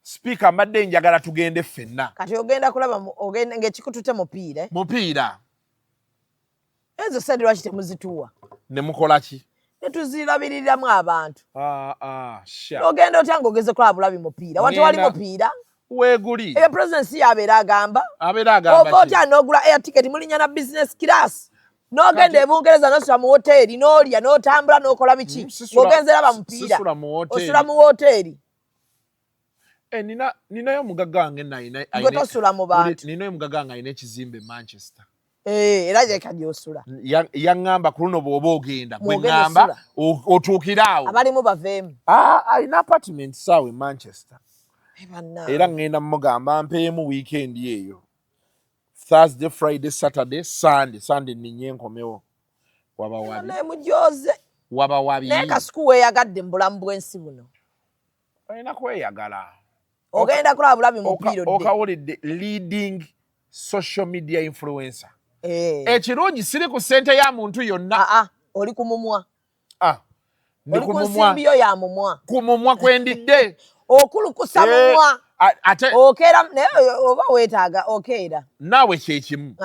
Speaker mbadde njagala tugende ffenna. Kati ogenda kulaba ogenda ng'ekikutute mupiira. Mupiira. Ezo sente lwaki temuzituwa? Ne mukola ki? Ne tuzirabiriramu abantu. Sha. Ogenda otya ng'ogeze kulaba bulabi mupiira. Wante wali mupiira? Weeguli. Eyo presidency yabeera agamba. Abeera agamba. Ova otya n'ogula air ticket mulinnya na business class. N'ogenda e Bungereza n'osula mu hoteeri n'olya n'otambula n'okola biki. Ng'ogenze laba mupiira. Osula mu hoteeri. Ninayo omugagga wange nayina. Gwe tosula mu bantu. Ninayo omugagga wange ayina ekizimbe Manchester. Era gyeka gy'osula. Yaŋŋamba ku luno bw'oba ogenda. Gwe ŋŋamba otuukira awo. Abalimu baveemu. Alina apartment saawe Manchester. Era ngenda mugamba mpeemu weekend eyo. Thursday, Friday, Saturday, Sunday ninye nkomewo. Waba wabi. Ne mujoze. Waba wabi. Ne Kasuku weeyagadde mu bulamu bw'ensi buno. Olina kweyagala. Ogenda kulaba bulabi mupiira odde. Okawulidde leading social media influencer. Ekirungi siri ku ssente ya muntu yonna. Oli ku mumwa. Ndi ku mumwa. Oli ku nsimbi ya mumwa. Ku mumwa kwendidde. Okulukusa mumwa. Okeera naye oba weetaaga okeera. Naawe kyekimu.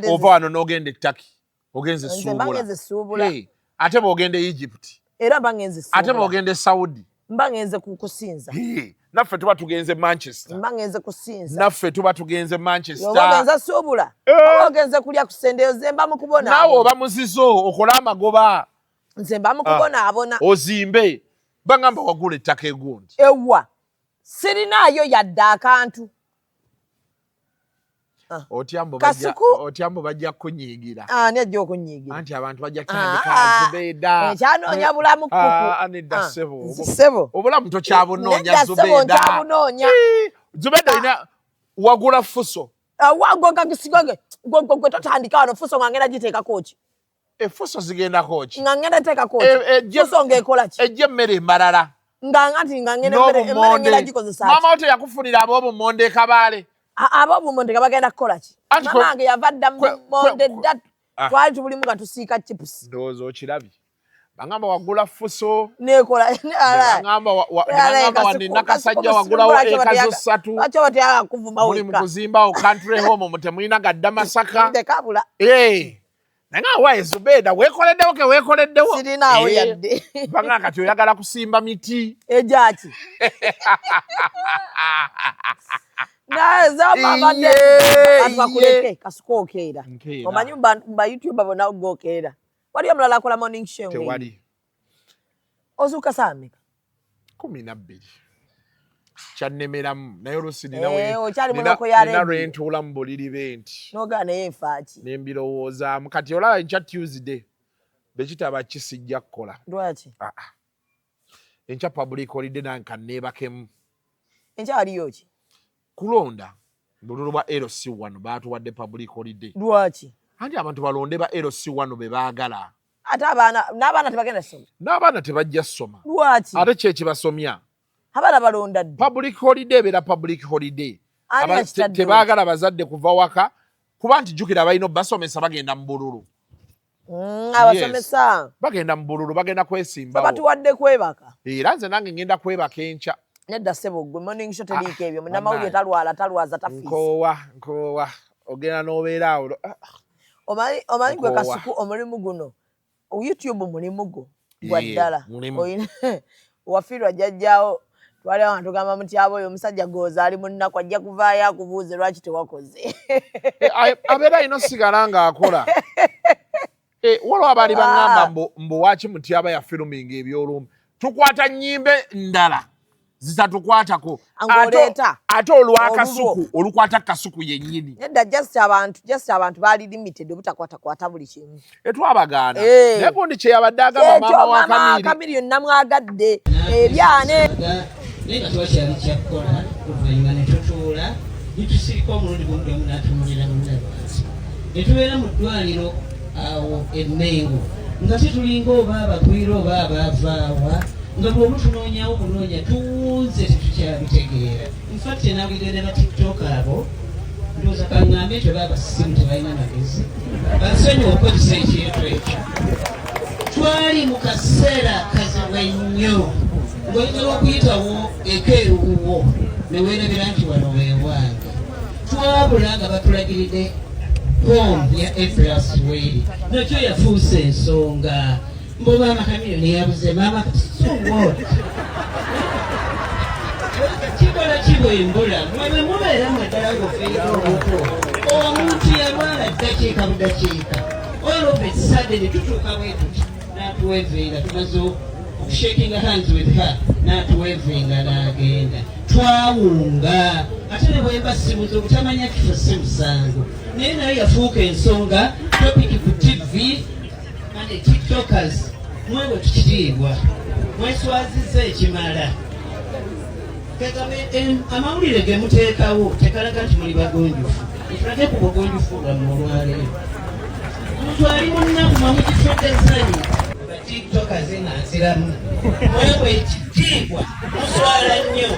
Ova wano n'ogenda ettaki. Ogenze Suubula. Nze mbangenze Suubula. Ate bw'ogenda Egypt. Era mbangenze Suubula. Ate bw'ogenda Saudi. Mbangenze kusinza. Naffe tuba tugenze Manchester. Mbangenze kusinza. Naffe tuba tugenze Manchester. Ogenze Suubula. Ogenze kulya ku sendeyo ze mba mukubona. Naawe oba muzizo okola amagoba. Nze mba mukubona abona. Ozimbe. Bangamba wagula ettaka egundi. Ewa. Sirinaayo yadde akantu. Otyambo bajja kunyigira. Ani ajja okunyigira. Anti abantu bajja kutandika Zubeida. Ekyanoonya bulamu kuku. Nedda ssebo. Ssebo. Obulamu tokyabunoonya Zubeida. Nedda ssebo nkyabunoonya. Zubeida ina wagula Fuso. Wagoga kisigoge. Gwe totandika wano Fuso nga ngenda giteekako ki? Fuso zigendako ki? Nga ngenda teekako ki? Fuso ng'ekola ki? Ejja emmere embalala. Nga ngenda emmere ngenda gikozesa ki? Maama wo teyakufunira ab'obumonde Kabaale. Ab'obumonde bagenda kukola ki? Mamange yava dda mu monde dda twali tubulimu nga tusiika chips. Ndowooza okirabye. Bangamba wagula Fuso. Nekola. Bangamba wanina kasajja wagulawo eka zo 3. Lwaki obatyaga kuvuma weka? Muli mu kuzimbawo country home mutemulina gadda Masaka. Ndekabula. Naye waaye Zubeida weekoleddewo ke weekoleddewo. Sirinaawo yadde. Banga kati oyagala kusimba miti. Egyaki. Bakuleke Kasuku okeera. Omanyi ba YouTuber bonna gokeera. Wali omulala akola morning show. Tewali. Ozuuka saa mmeka? 12. Kyannemeramu naye oluusi nina lwentuula mu buliri benti. N'ogaana yenfaaki. Ne mbirowoozaamu kati olaba enkya Tuesday bekitaba kisijja kukola. Lwaki? Enkya public holiday nanka neebakemu. Enkya waliyo ki? Kulonda bululu bwa LC1 baatuwadde public holiday. Lwaki? Anti abantu balonde ba LC1 be baagala. Ate n'abaana tebagenda ssoma. N'abaana tebajja ssoma. Lwaki? Ate kyeki basomya. Abaana balonda ddi. Public holiday ebeera public holiday. Tebaagala bazadde kuva waka kuba nti jjukira balina basomesa bagenda mu bululu. Abasomesa bagenda mu bululu bagenda kwesimbawo. Batuwadde kwebaka. Era nze nange ngenda kwebaka enkya. Nedda ssebo gwe morning show teriiko ebyo. Munnamawulire talwaza tafiisa. Nkoowa ogenda n'obeera awo. Omanyi gwe Kasuku omulimu guno YouTube mulimu gwo gwa ddala. Wafiirwa jjajjaawo twali awo tugamba mutyabo oyo omusajja gooza ali mu nnaku ajja kuvaayo akubuuze lwaki tewakoze. Abeera alina osigala ng'akola. Waliwo abaali baŋŋamba mbu waaki mutyaba ya firuminga ebyolumbe. Tukwata nnyimbe ndala zitatukwatako. Ate olwa Kasuku olukwata Kasuku yennyini. Nedda just abantu baali limited obutakwatakwata buli kimu. Twabagaana. Naye gundi kye yabadde agamba maama wa Kamiri. Kamiri yonna mwagadde. Ebyane. Naye nga twakyali kyakukola oluvannyuma ne tutuula nitusirika omulundi gumu n'atumulira munnabansi. Ne tubeera mu ddwaliro awo Emmengo nga tetulinga oba abagwira oba abaavaawa nga bw'oba tunoonyawo bunoonya tuwuze tetukyabitegeera. Infact nawulire ba TikTok abo ndowooza kaŋŋambe ekyo baba ssimu tebalina magezi basonyiwa okukozesa ekintu ekyo. Twali mu kaseera kazibu ennyo ng'oyinza okuyitawo ekeeruwuwo ne weerabira nti wano weewange. Twabula nga batulagiridde home ya Efras Weri nakyo yafuuse ensonga. Mbo maama Kamiliyoni yabuze maama Kasuku. Kikola kibwembula mwe mubeera mweddala ng'ofiirira omuto. Omuntu yalwala ddakiika mu ddakiika. Olwo Sadde ne tutuuka bwe tuti n'atuweevenga tumaze okushakinga hands with her n'atuweevenga n'agenda. Twawunga ate ne bwemba simuze obutamanya kifo si musango. Naye naye yafuuka ensonga topiki ku TV ande TikTokers mwewe tukitiibwa mweswazizza ekimala. Amawulire ge muteekawo tekalaga nti muli bagonjufu. Tulage ku bugonjufu bwammwe olwaleero. Omuntu ali munnaku mwamugifudde zanyi ba TikTokers ng'aziramu. Mwewe ekitiibwa muswala nnyo.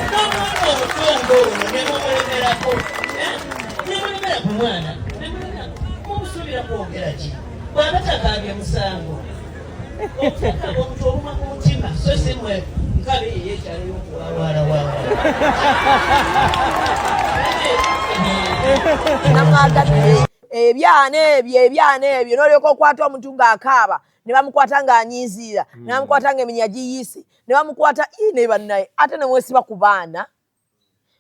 N'omwana omutongo ono ne mumulemerako. Ne mulemera ku mwana. Mumusuubira kwogera ki? Bw'aba takaabye musango. Okusaka omuntu oluma mu mutima so si mwe nkabe yeyekyalo y'okuwawaalawaala. Namwagadde ebyana ebyo n'olyoka okwata omuntu ng'akaaba ne bamukwata ng'anyiiziira ne bamukwata ng'eminya giyiise ne bamukwata ne bannaye ate ne mwesiba ku baana.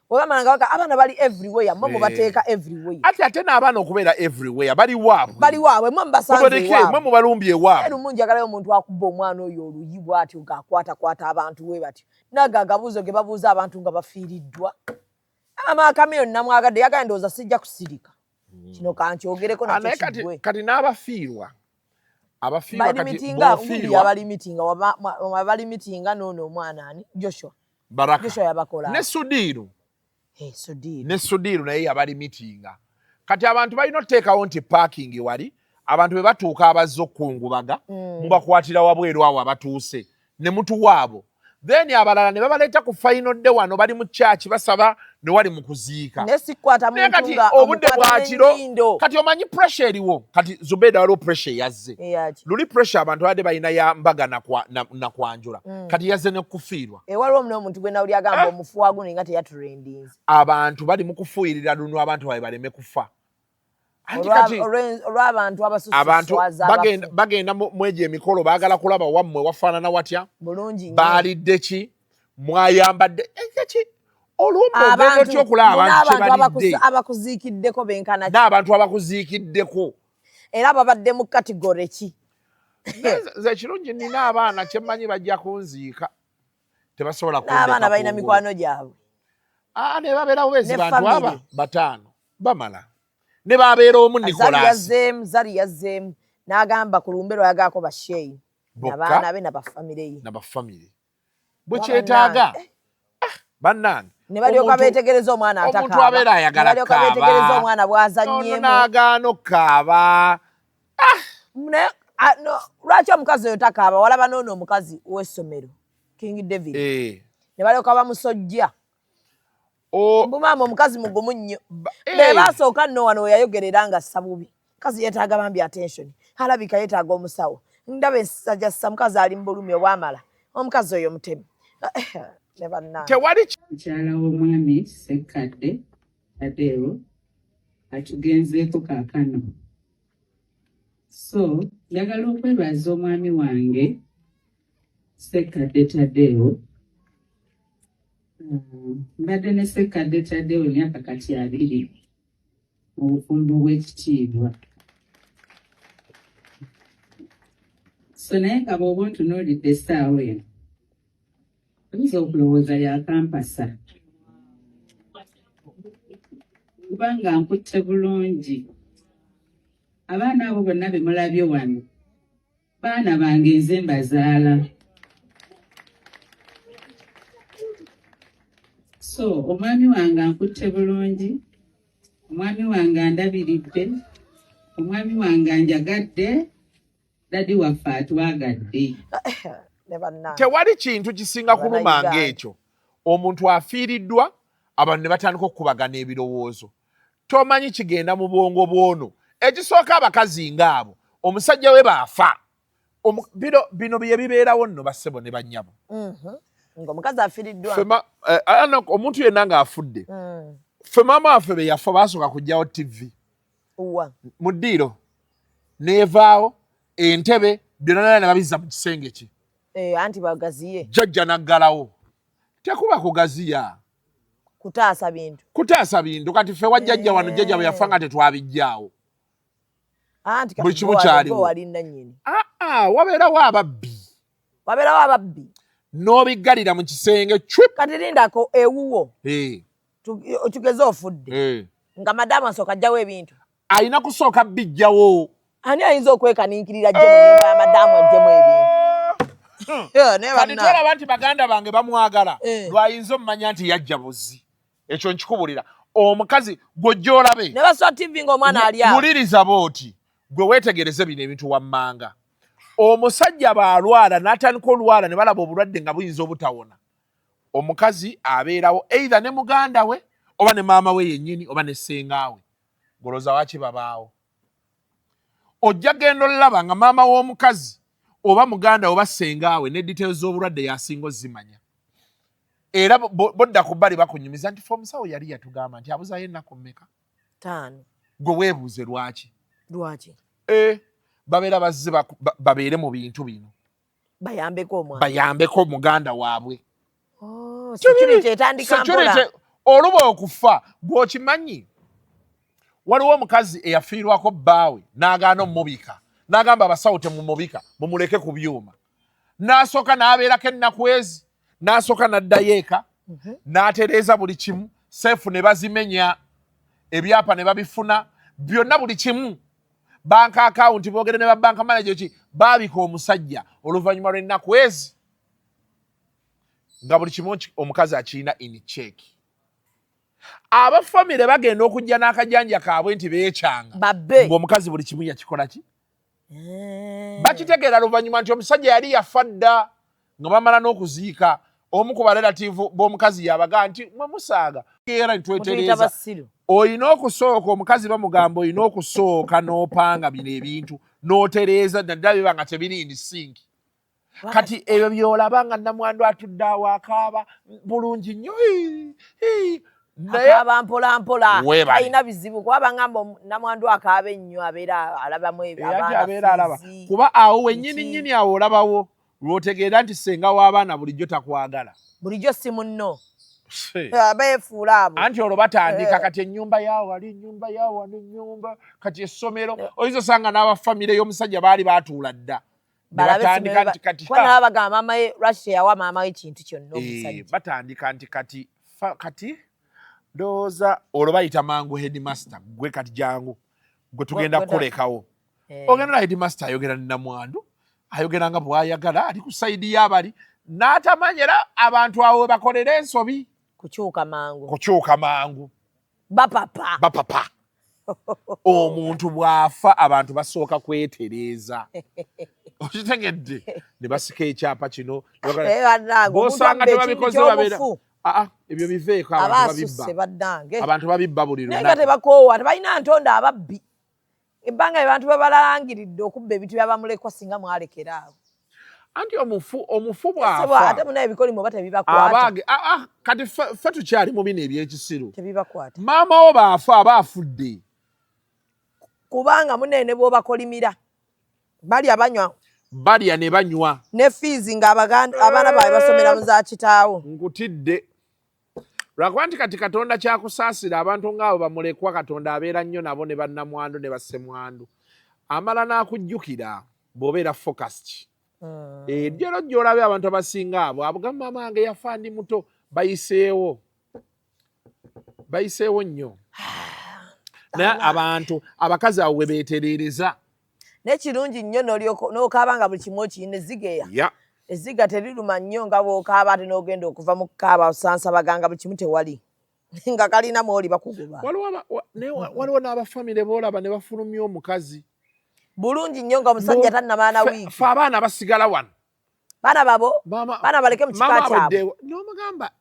Wabamala nga baka abaana bali everywhere mwe bateeka everywhere. Ate n'abaana okubeera everywhere bali waabwe mwe mbasanze waabwe. Mwe mubalumbye waabwe. Era omungi agalayo omuntu akubba omwana oyo oluyibwa ati ng'akwata abantu we batyo. Nagagabuuzo ge babuuza abantu nga bafiiriddwa. Ama Chameleone namwagadde yagandooza sijja kusirika. Kino kankyogereko nakyo kigwe. Kati n'abafiirwa. Abafiirwa kati abali mitinga nono omwana ani Joshua. Baraka. Joshua yabakola. Ne Sudiru. Sudiru. Ne Sudiru naye yabali mitinga. Kati abantu balina oteekawo nti parking wali abantu bwe batuuka abazze okkungubaga mubakwatira wabweru awo abatuuse ne mutuwaabo. Then abalala ne babaleeta ku final day wano bali mu church basaba ne wali mu kuziika. Nesikwata muntu nga obudde bwakiro kati omanyi pressure eriwo kati Zubeda waliwo pressure yazze. Luli pressure abantu badde balina ya mbaga na kwanjula. Kati yazze ne kufiirwa. Waliwo muno omuntu gwe nawuli agamba omufuwa guno nga teyaturendinze. Abantu bali mu kufuuyirira luno abantu babe baleme kufa. Olw'abantu abasususwaza bagenda mweje emikolo baagala kulaba wammwe wafaanana watya baalidde ki mwayambadde ki olw'omugendo kyokulaba abantu kyebalidde abakuziikiddeko benkana n'abantu abakuziikiddeko era babadde mu kategore ki ze kirungi nina abaana kyemmanyi bajja kunziika tebasobola n'abaana balina mikwano gyabwe ne babeerawo bezi bantu aba bataano bamala ne babeera omu Nicholas Zari yazzeemu n'agamba ku Lumbero yagaako basheyi n'abaana be n'abafamire bwe kyetaaga bannange ne balyoka beetegereza omwana atakaaba omuntu abeera ayagala kaaba beetegereza omwana bw'azannyemu n'agaana okukaaba lwaki omukazi oyo takaaba walaba noono omukazi w'essomero King David ne balyoka bamusojja Mbumama omukazi mugumu nnyo. Beebasooka nno wano yayogerera nga Sabubi. Kazi yeetaaga bambi attention. Alabika yeetaaga omusawo. Ndabe sajjassa mukazi ali mu bulumi obwamala. Omukazi oyo mutemu. Tewali mukyala w'omwami Ssekkadde Tadeewo atugenzeeko kaakano. So njagala okwebaza omwami wange Ssekkadde Tadeewo. Mbadde ne Ssekkadde Tadeewo emyaka kati 2 mu bufumbo bw'ekitiibwa. So naye nga bw'oba ontunuulidde essaawa eno oyinza okulowooza ya kampasa kubanga nkutte bulungi. Abaana abo bonna be mulabye wano baana bange nze mbazaala. So omwami wange ankutte bulungi, omwami wange andabiridde, omwami wange anjagadde, dadi waffe atwagadde. Tewali kintu kisinga kuluma ng'ekyo omuntu afiiriddwa abantu ne batandika okukubagana ebirowoozo. Tomanyi kigenda mu bwongo bwono ekisooka abakazi ng'abo omusajja we baafa bino bye bibeerawo nno bassebo ne bannyabo. Omukazi afiiriddwa omuntu yenna ng'afudde ffe maama waffe be yafa baasooka kujjawo TV mu ddiiro neevaawo entebe byonna ne babizza mu kisenge ki anti bagaziye jjajja naggalawo tekuba kugaziya kutaasa bintu kati ffe wa jjajja wano jjajja bwe yafa nga tetwabijjaawo buli kimu kyaliwo wabeerawo ababbi n'obiggalira mu kisenge kati lindako ewuwo tugeze ofudde nga madamu asooka ajjawo ebintu alina kusooka bijjawo. Ani ayinza okwekaninkirira ajje mu nyumba ya madamu ajjemu ebintu kati twalaba nti baganda bange bamwagala lwayinza omumanya nti yajja buzi. Ekyo nkikubulira omukazi gw'ojja olabe ne baswa TV ng'omwana ali awo muliriza booti gwe weetegereze bino ebintu wammanga. Omusajja bw'alwala n'atandika olwala ne balaba obulwadde nga buyinza obutawona, omukazi abeerawo either ne muganda we oba ne maama we yennyini oba ne ssengaawe. Goloza waki babaawo. Ojja genda olaba nga maama w'omukazi oba muganda oba ssengaawe ne details z'obulwadde yasinga ozimanya. Era bodda ku bbali bakunyumiza nti omusawo yali yatugamba nti abuzayo ennaku mmeka? 5. Gwe weebuuze lwaki? Babeera bazze babeere mu bintu bino bayambeko muganda waabwe. Security etandika mpola. Oluba okufa gw'okimanyi waliwo omukazi eyafiirwako bbaawe n'agaana omumubika n'agamba abasawo temumubika mumuleke ku byuma. N'asooka n'abeerako ennaku ezi n'asooka n'addayo eka n'atereeza buli kimu sefu ne bazimenya ebyapa ne babifuna byonna buli kimu bank account boogere ne bank manager ki baabika omusajja oluvannyuma lw'ennaku ezi nga buli kimu omukazi akiina in check. Abafamile bagenda okujja n'akajanja kaabwe nti beekyanga ng'omukazi buli kimu yakikola ki bakitegeera luvannyuma nti omusajja yali yafa dda nga bamala n'okuziika omu ku barelative b'omukazi yabaga nti mwe musaaga era ntwetereeza olina okusooka omukazi bamugamba olina okusooka n'opanga bino ebintu n'otereeza naddala biba nga tebiri in sync. Kati ebyo by'olaba nga nnamwandu atudde awo akaaba bulungi nnyo akaaba mpolampola alina bizibu kuba bangamba nnamwandu akaaba ennyo abeera alabamu abeera kuba awo wennyini awo olabawo lw'otegeera nti senga w'abaana bulijjo takwagala bulijjo si munno beefuula abo anti olwo batandika kati ennyumba yaawo ali ennyumba yaawo ano ennyumba kati essomero oyinza osanga n'abafamire y'omusajja baali baatuula dda batandika nti kati bagamba maama ye Russia yawa maama we ekintu kyonna omusajja batandika nti kati ndowooza olwo bayita mangu headmaster gwe kati jangu gwe tugenda kukolekawo ogenda na headmaster ayogera ne nnamwandu ayogera nga bw'ayagala ali ku sayidi y'abali n'atamanyira abantu awo bakolera ensobi kukyuka mangu bapapa omuntu bw'afa abantu basooka kwetereeza okitegedde ne basika ekyapa kino bosanga tebabikoze babeera ebyo biveeko abantu babibba buli lunaku tebakoowa tebalina ntonda ababbi ebbanga abantu babalangiridde okubba ebintu byabamulekwa singa mwalekera awo anti omufu bw'afa ate munaye ebikolimo oba tebibakwata kati ffe tukyali mu bino ebyekisiru tebibakwata maama wo baafa aba afudde kubanga munene bw'obakolimira balya ne banywa ne fiizi ng'abaana baabwe basomera mu za kitaawo nkutidde lwakuba nti kati Katonda kyakusaasira abantu ng'abo bamulekwa Katonda abeera nnyo nabo ne bannamwandu ne bassemwandu amala n'akujjukira bw'obeera focused ejjero gy'olabye abantu abasinga abo abugamba maama wange yafa ndi muto bayiseewo nnyo naye abantu abakazi awo we beetereereza n'ekirungi nnyo n'okaaba nga buli kimu okiyina ezziga ezziga teriruma nnyo nga bw'okaaba ate n'ogenda okuva mu kukaaba osansabaganga buli kimu tewali nga kalina mwoli bakugoba waliwo n'abafamire boolaba ne bafulumya omukazi bulungi nnyo nga omusajja tannamaana wiiki fe abaana basigala wano baana babo baana baleke mu kika kyabwe n'omugamba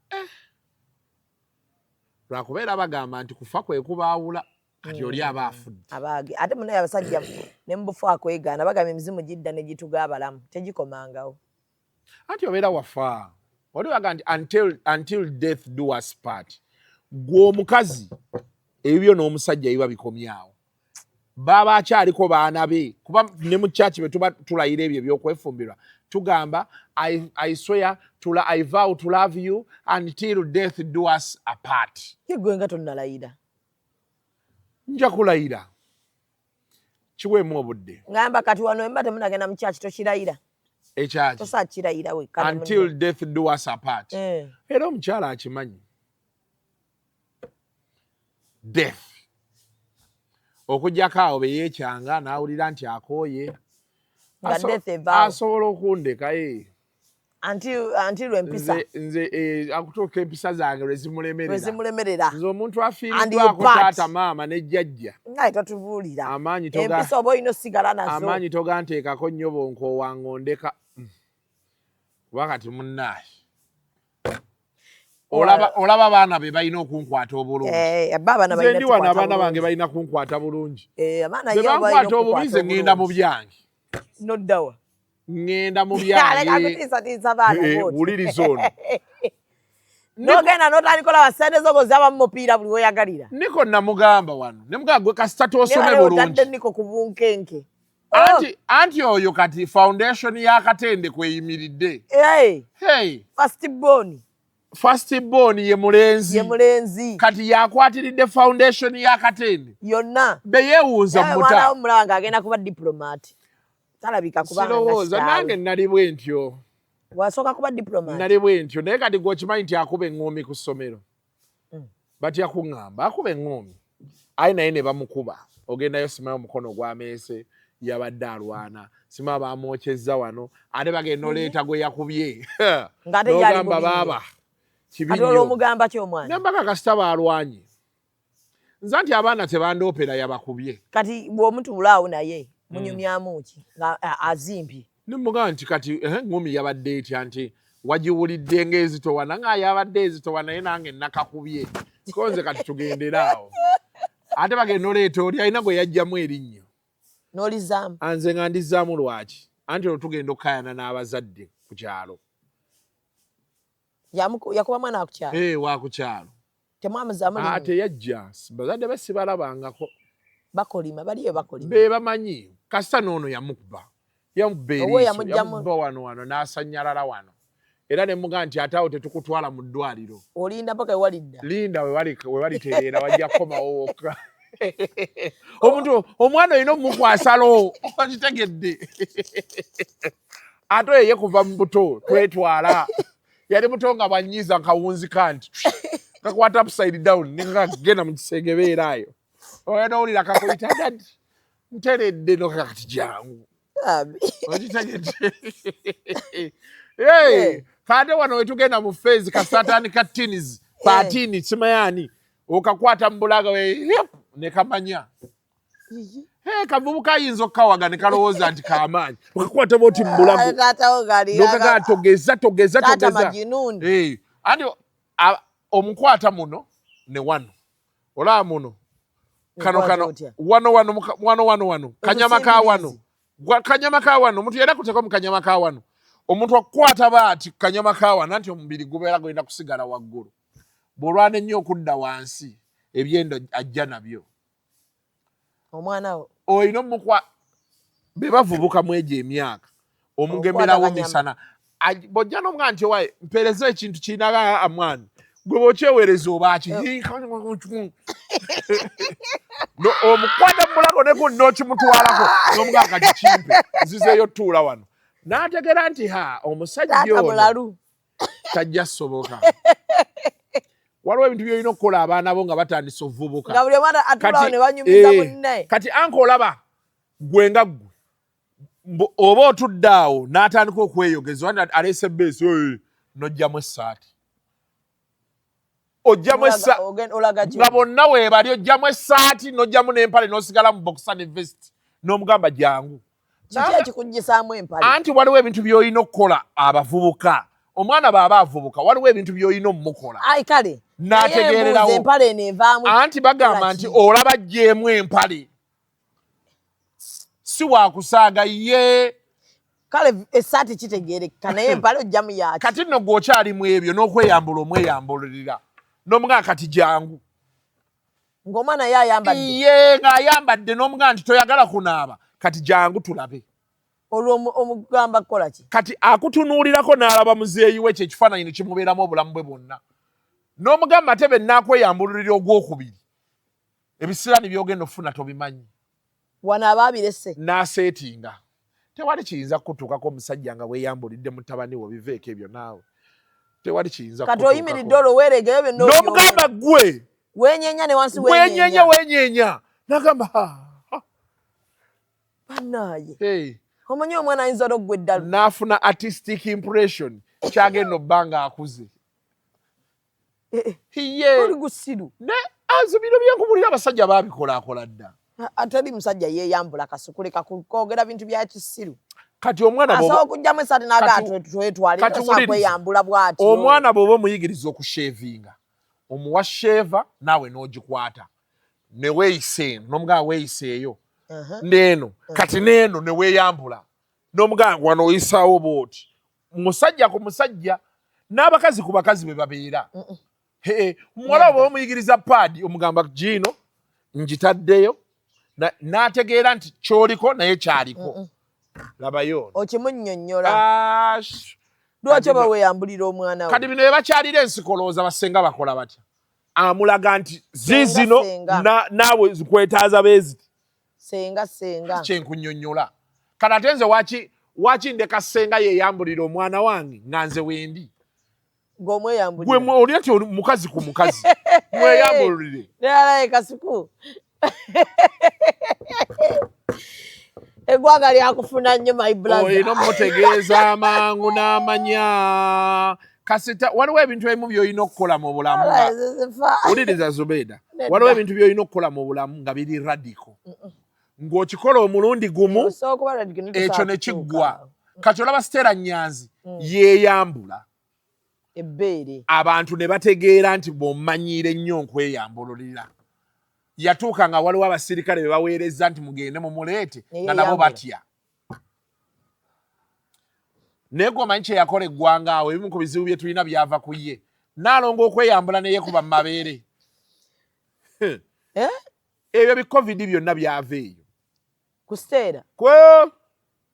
lwakubeera bagamba nti kufa kwe kubaawula kati oli aba afudde abaage ate munaye abasajja ne mubufu akwegaana bagamba emizimu gidda ne gituga abalamu tegikomangawo anti obeera wafa oli baga nti until death do us part gwe omukazi ebyo n'omusajja biba bikomyawo baba akyaliko baana be kuba ne mu kyaki bwe tuba tulayira ebyo ebyokwefumbirwa tugamba I swear I vow to love you until death do us apart. Gwe nga tonnalayira nja kulayira kiweemu obudde ngamba kati wano emba temunagenda mu kyaki tokirayira ekyaki tosakirayira we until death do us apart era omukyala akimanyi death okujjako awo be yeekyanga n'awulira nti akooye asobola okundeka until empisa nze akutuuka empisa zange lwezimulemerera nze omuntu afiiriddwako taata maama ne jjajja naye totubuulira empisa oba olina osigala nazo amaanyi toganteekako nnyo bonkoowange ondeka kuba kati munnaaye olaba abaana be balina okunkwata obulungi nze ndi wano abaana bange balina kunkwata bulungi be bankwata obubi nze ŋŋenda mu byange noddawa ŋŋenda mu byange wuliriza ono nogenda notandika olaba sente zo gozaba mu mupiira buli weyagalira niko namugamba wano nemugamba gwe kasita toosome bulungi niko ku bunkenke anti oyo kati foundation y'akatende kweyimiridde first born ye mulenzi kati yakwatiridde foundation y'akatende yonna be yeewuunza muta omulanga agenda kuba diplomat talabika kubanga nange nali bwe ntyo wasooka kuba diplomat nali bwe ntyo naye kati gwokimanyi nti akuba eŋŋoomi ku ssomero batya kuŋŋamba akuba eŋŋoomi ayi naye ne bamukuba ogendayo simayo omukono gw'ameese yabadde alwana sima bamwokyezza wano ate bagenda oleeta gwe yakubye n'ogamba baaba kibi nnyo nembaga kasita baalwanye nza nti abaana tebandoopera yabakubye kati bw'omutuulaawo naye munyumyamu ki azimbye nemugaa nti kati eŋŋumi yabadde etya nti wagiwulidde ng'ezitowana ng'ayabadde ezitowana naye nange nakakubye konze kati tugenderaawo ate bagenda oleeta oli alina gwe yajjamu erinnya n'olizaamu anze nga ndizaamu lwaki anti olwo tugenda okukayana n'abazadde ku kyalo yakuba mwana wakukyalo wakukyalo temwamuzaamu teyajja bazadde be sibalabangako bakolima baliyo bakolima be bamanyi kasita n'ono yamukuba yamuba eriiso yamuba wano n'asanyalala wano era ne mugaa nti ate awo tetukutwala mu ddwaliro olinda mpaka wewalidda linda wewalitereera wajja kukomawo wokka omuntu omwana olina omumukwasalo okitegedde ate oyo ye kuva mu buto twetwala yali muto nga bwanyiza nkawunzi kanti kakwata upside down nikagenda mu kisegebeeraayo oyo nowulira kakuyita dadi nteredde nokakati jangu okitegedde kate wano wetugenda mu feezi kasatani ka tins patini kimayani okakwata mu bulaga nekamanya kavubuka ayinza okkawaga ne kalowooza nti kamaanyi okakwata boti mu bulago nokagaa togeza anti omukwata muno ne wano olaba muno kano wano kanyama ka wano omuntu yera kuteko mu kanyama ka wano omuntu akukwata baati kanyama ka wano anti omubiri gubeera gwenda kusigala waggulu bw'olwana ennyo okudda wansi ebyendo ajja nabyo omwana wo olina omukwa be bavubuka mu egyo emyaka omugemerawo misana bw'ojja n'omugaa nti owaye mpeereza ekintu kiinaga amwani gwe bw'okyeweereza obaaki omukwata mu bulago ne gundi n'okimutwalako n'omugaa kati kimpe nzizeeyo tuula wano n'ategera nti omusajja ono tajja soboka waliwo ebintu byolina okukola abaana bo nga batandisa ovubuka kati anka olaba gwe nga ggwe oba otudde awo n'atandika okweyogeza aleese beesi n'ojjamu essaati nga bonna weebali ojjamu essaati n'ojjamu n'empale n'osigala mu bokisa ne vesti n'omugamba jangu anti waliwo ebintu byolina okukola abavubuka omwana bw'aba avubuka waliwo ebintu byolina omumukola n'ategeererawo anti bagamba nti olaba ajjeemu empale si wakusaaga ye kale essaati kitegeerekeka naye empale ojjamu yaki kati nno gw'okyalimu ebyo n'okweyambula omweyambulirira n'omugaa kati jangu ng'omwana ye ayambadde ye ng'ayambadde n'omugaa nti toyagala kunaaba kati jangu tulabe olwo omugamba kukola ki kati akutunuulirako n'alaba muzeeyi we kyekifaananyi ne kimubeeramu obulamu bwe bwonna n'omugamba ate be naakweyambulirira ogwokubiri ebisiraani by'ogenda okufuna tobimanyi wano abaabirese n'aseetinga tewali kiyinza kutuukako omusajja nga weeyambulidde mutabani wo biveeko ebyo naawe tewali kiyinza kati oyimiridde olwo weeregeyo byonna n'omugamba ggwe weenyeenya ne wansi weenyeenya n'agamba bannaaye omanyi omwana ayinza n'oggwa eddalu n'afuna artistic impression kyagenda obba nga akuze oli gusiru bino byenkubulira abasajja baabikolakola dda atali musajja yeeyambula kasukuleka kwogera bintu bya kisiru kati omwana asobola okugyamu esaati n'agaatwetwalikweyambula bw'atyo omwana bw'oba omuyigiriza okusheevinga omuwa sheeva naawe n'ogikwata ne weeyise eno n'omugaa weeyiseeyo n'eno kati n'eno ne weeyambula n'omugaa wano oyisaawo bw'oti musajja ku musajja n'abakazi ku bakazi be babeera muwala oba omuyigiriza paadi omugamba giino ngitaddeyo n'ategeera nti ky'oliko naye kyaliko labayo okimunnyonnyola lwaki oba weeyambulira omwana we kati bino bye bakyalira ensikolooza basenga bakola batya amulaga nti ziizino naawe zikwetaaza beeziti senga kyenkunnyonnyola kati ate nze waki ndeka senga yeeyambulira omwana wange nga nze wendi ng'omweyambulira oli ati mukazi ku mukazi mweyambulire. Nalaye Kasuku. Eggwanga lyakufuna nnyo my brother. Oyina mutegeeza amangu n'amanya. Kasita waliwo ebintu ebimu by'olina okukola mu bulamu. Wuliriza Zubeida. Waliwo ebintu by'olina okukola mu bulamu nga biri radical. Ng'okikola omulundi gumu ekyo ne kiggwa. Kati olaba Stella Nyanzi yeeyambula. Ebbeere. Abantu ne bategeera nti bw'omanyiire nnyo nkweyambululira. Yatuuka nga waliwo abasirikale be baweerezza nti mugende mumuleete nga nabo batya. Naye gwe omanyi kye yakola eggwanga awo ebimu ku bizibu bye tulina byava ku ye. Naalongo okweyambula ne yeekuba mu mabeere. Ebyo bi-COVID byonna byava eyo. Ku Stella?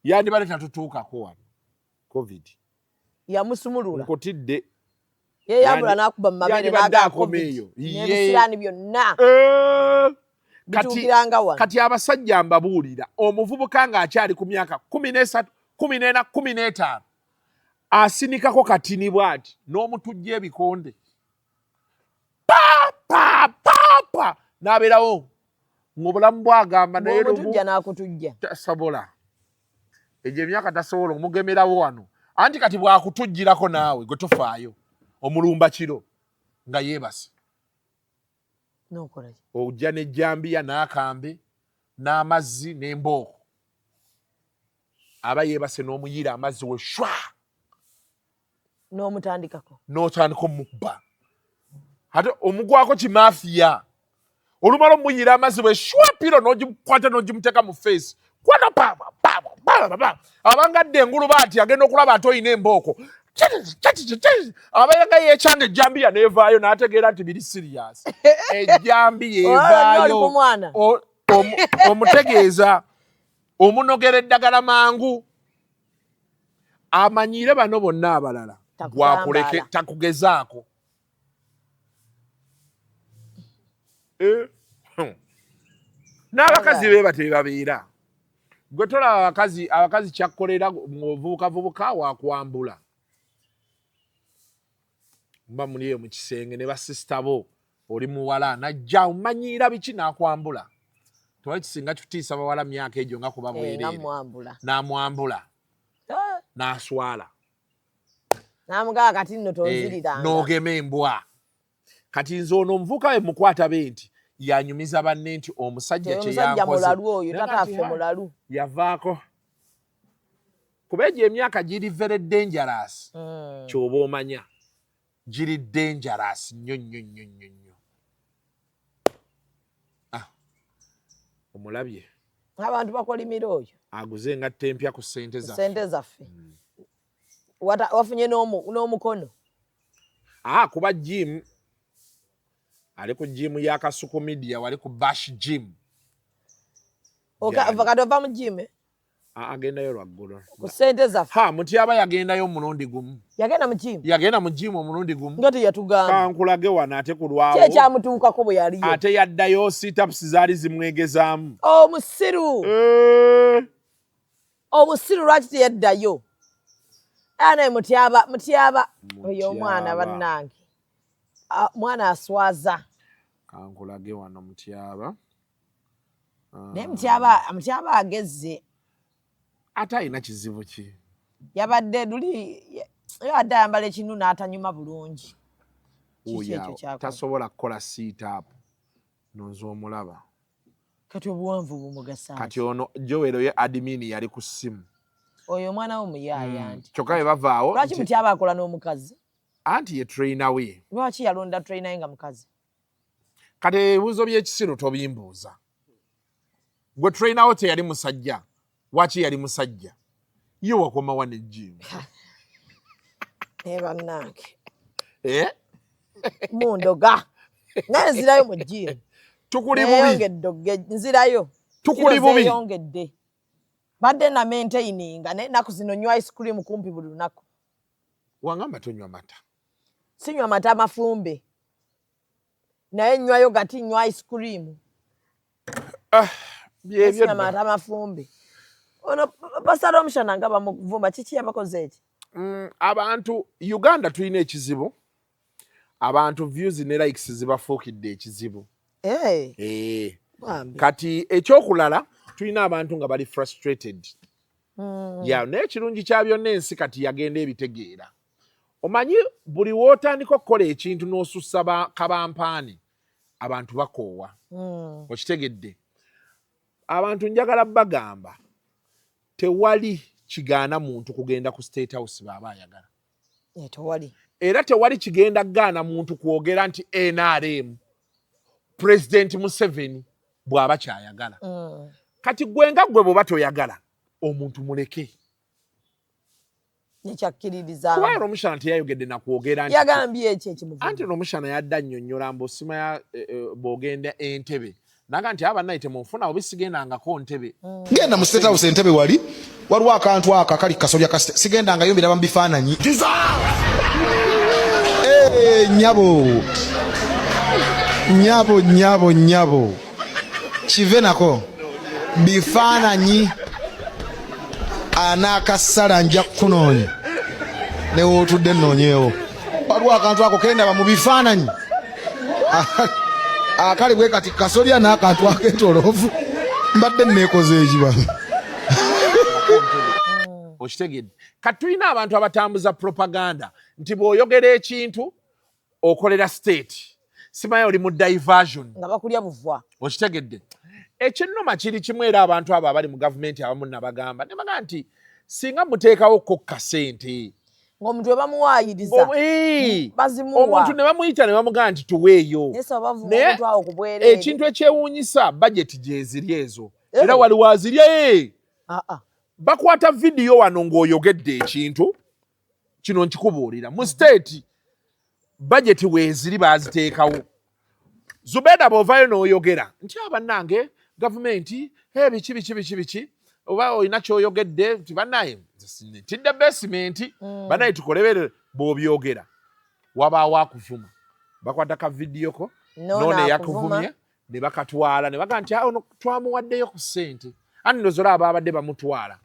Yandibadde tatutuukako wano. COVID. Yamusumulula. Nkutidde. Yeeyambula n'akuba mu mabeere n'aga COVID. N'ebisiraani byonna. Kati abasajja mbabuulira omuvubuka ng'akyali ku myaka 13, 14, 15 asinikako katini bw'ati n'omutujja ebikonde. Pa! N'abeerawo. Ng'obulamu bwagamba naye omutujja n'akutujja. Tasobola. Egyo emyaka tasobola omugemerawo wano. Anti kati bw'akutujjirako naawe gwe tofaayo. Omulumba kiro nga yeebase. N'okolaki? Ojja n'ejjambiya n'akambe n'amazzi n'embooko. Aba yeebase n'omuyira amazzi we shwa. N'omutandikako. N'otandika omukba. Ate omugwako kimafiya. Olumala omuyira amazzi we shwa piro n'ogikwata n'ogimuteeka mu face. Kwata papa. Abangadde engulu baati agenda okulaba ate oyina embooko. Abayenga yeekyanga ejjambiya n'evaayo n'ategeera nti biri serious. Ejjambiya evaayo. Omutegeeza omunogera eddagala mangu. Amanyiire bano bonna abalala. Gwakuleke takugezaako. N'abakazi be batebabeera. Gwe tolaba abakazi kyakkolera ng'ovubukavubuka waakwambula. Mba muli eyo mu kisenge ne basisita bo oli muwala najja omanyiira biki n'akwambula. Tewali kisinga kutiisa bawala myaka egyo nga kuba bwereere. N'amwambula. N'aswala. N'amugaa kati nno tonziriranga. N'ogema embwa. Kati nze ono omuvubuka we mukwata be nti yanyumiza banne nti omusajja kye yankoze. Omusajja mulalu oyo tataffe mulalu. Yavaako. Kuba egyo emyaka giri very dangerous. Ky'oba omanya. Giri dangerous nnyo. Omulabye. Abantu bakolimira oyo. Aguze engatta empya ku ssente zaffe. Ssente zaffe. Wafunye n'omukono. Kuba gym. Ali ku gym ya Kasuku Media, wali ku Bash Gym. Kati ova mu gym? Agendayo lwaggulu. Ku ssente zaffe. Mutyaba yagendayo omulundi gumu. Yagenda mu gym? Yagenda mu gym omulundi gumu. Nga teyatugamba. Kankulage wano ate ku lwawo. Kye kyamutuukako bwe yaliyo. Ate yaddayo sit-ups zaali zimwegezaamu. Omusiru. Omusiru lwaki teyaddayo? Naye mutyaba. Oyo omwana bannange. Mwana aswaza. Kankulage wano mutyaba. Naye mutyaba agezze. Ate alina kizibu ki? Yabadde luli yadde ayambala ekinu n'atanyuma bulungi. Tasobola kukola sit-up. Nonze omulaba. Kati obuwanvu bumugasa. Kati ono Joel ye admin yali ku ssimu. Oyo omwana wo muyaaya nti. Kyokka bwe bavaawo. Lwaki mutyaba akola n'omukazi? Anti ye trainer we. Lwaki yalonda trainer nga mukazi? Kati ebibuuzo by'ekisiru tobimbuuza. Gwe trainer wo teyali musajja. Waki yali musajja? Ye wakomawa ne gym. Bannange. Mundoga. Naye nzirayo mu gym. Tukuli bubi. Nzirayo. Tukuli bubi. Yongedde. Badde na maintaininga naku zino nywa ice cream kumpi buli lunaku. Wangamba tonywa mata. Sinywa mata mafumbe. Naye nywayo gati nywa ice cream. Sinywa mata mafumbe. Ono basala omushana nga bamuvumba kiki yabakoze eki? Abantu Uganda tulina ekizibu. abantu views ne likes zibafuukidde ekizibu. Bambi. Kati ekyokulala tulina abantu nga bali frustrated. Naye ekirungi kya byonna ensi kati yagenda ebitegeera. Omanyi buli wootandika okukola ekintu n'osussa kabampaani abantu bakoowa. Okitegedde. Abantu njagala bagamba tewali kigaana muntu kugenda ku State House baba ayagala. Era tewali kigenda gaana muntu kwogera nti NRM President Museveni bw'aba kyayagala. Kati gwe nga gwe bw'oba toyagala omuntu muleke. Nekyakkiririza. Kuba omushana teyayogedde na kwogera nti yagambye ekimuvumu. Anti omushana yadda nnyonnyola mbosima ya bw'ogenda Entebbe. Naga nti abannayite munfuna obisigendangako Ntebbe. Ngenda mu State House Entebbe waliwo akantu aka kali kasolya ka sigendangayo mbiraba mu bifaananyi. Nyabo kive nako bifaananyi anakasala nja kunoonya newootudde nnoonyeewo. Waliwo akantu ako kendaba mu bifaananyi akali bwe kati kasolya n'akantu ak'etoloovu mbadde neekoze ekiba. Okitegedde. Kati tulina abantu abatambuza propaganda nti bw'oyogera ekintu okolera state. Simanyi oli mu diversion. Nga bakulya buvwa. Okitegedde. Ekinnuma kiri kimu era abantu abo abali mu gavumenti abamu nabagamba ne baga nti singa muteekawo kokka ssente. Ng'omuntu we bamuwaayiriza. Bazimuwa. Omuntu ne bamuyita ne bamugamba nti tuweeyo. Naye ekintu ekyewuunyisa budget gyeziri ezo. Era wali wazirye. Bakwata vidiyo wano ng'oyogedde ekintu kino nkikubuulira mu state budget weeziri baziteekawo. Zubeda bw'ovaayo n'oyogera nti abannange gavumenti biki oba olina ky'oyogedde nti bannaye tidde besimenti bannaye tukolebere bw'obyogera wabaawo akuvuma. Bakwata ka vidiyo ko noone eyakuvumye ne bakatwala ne baga nti ono twamuwaddeyo ku ssente ani ndozola ababadde bamutwala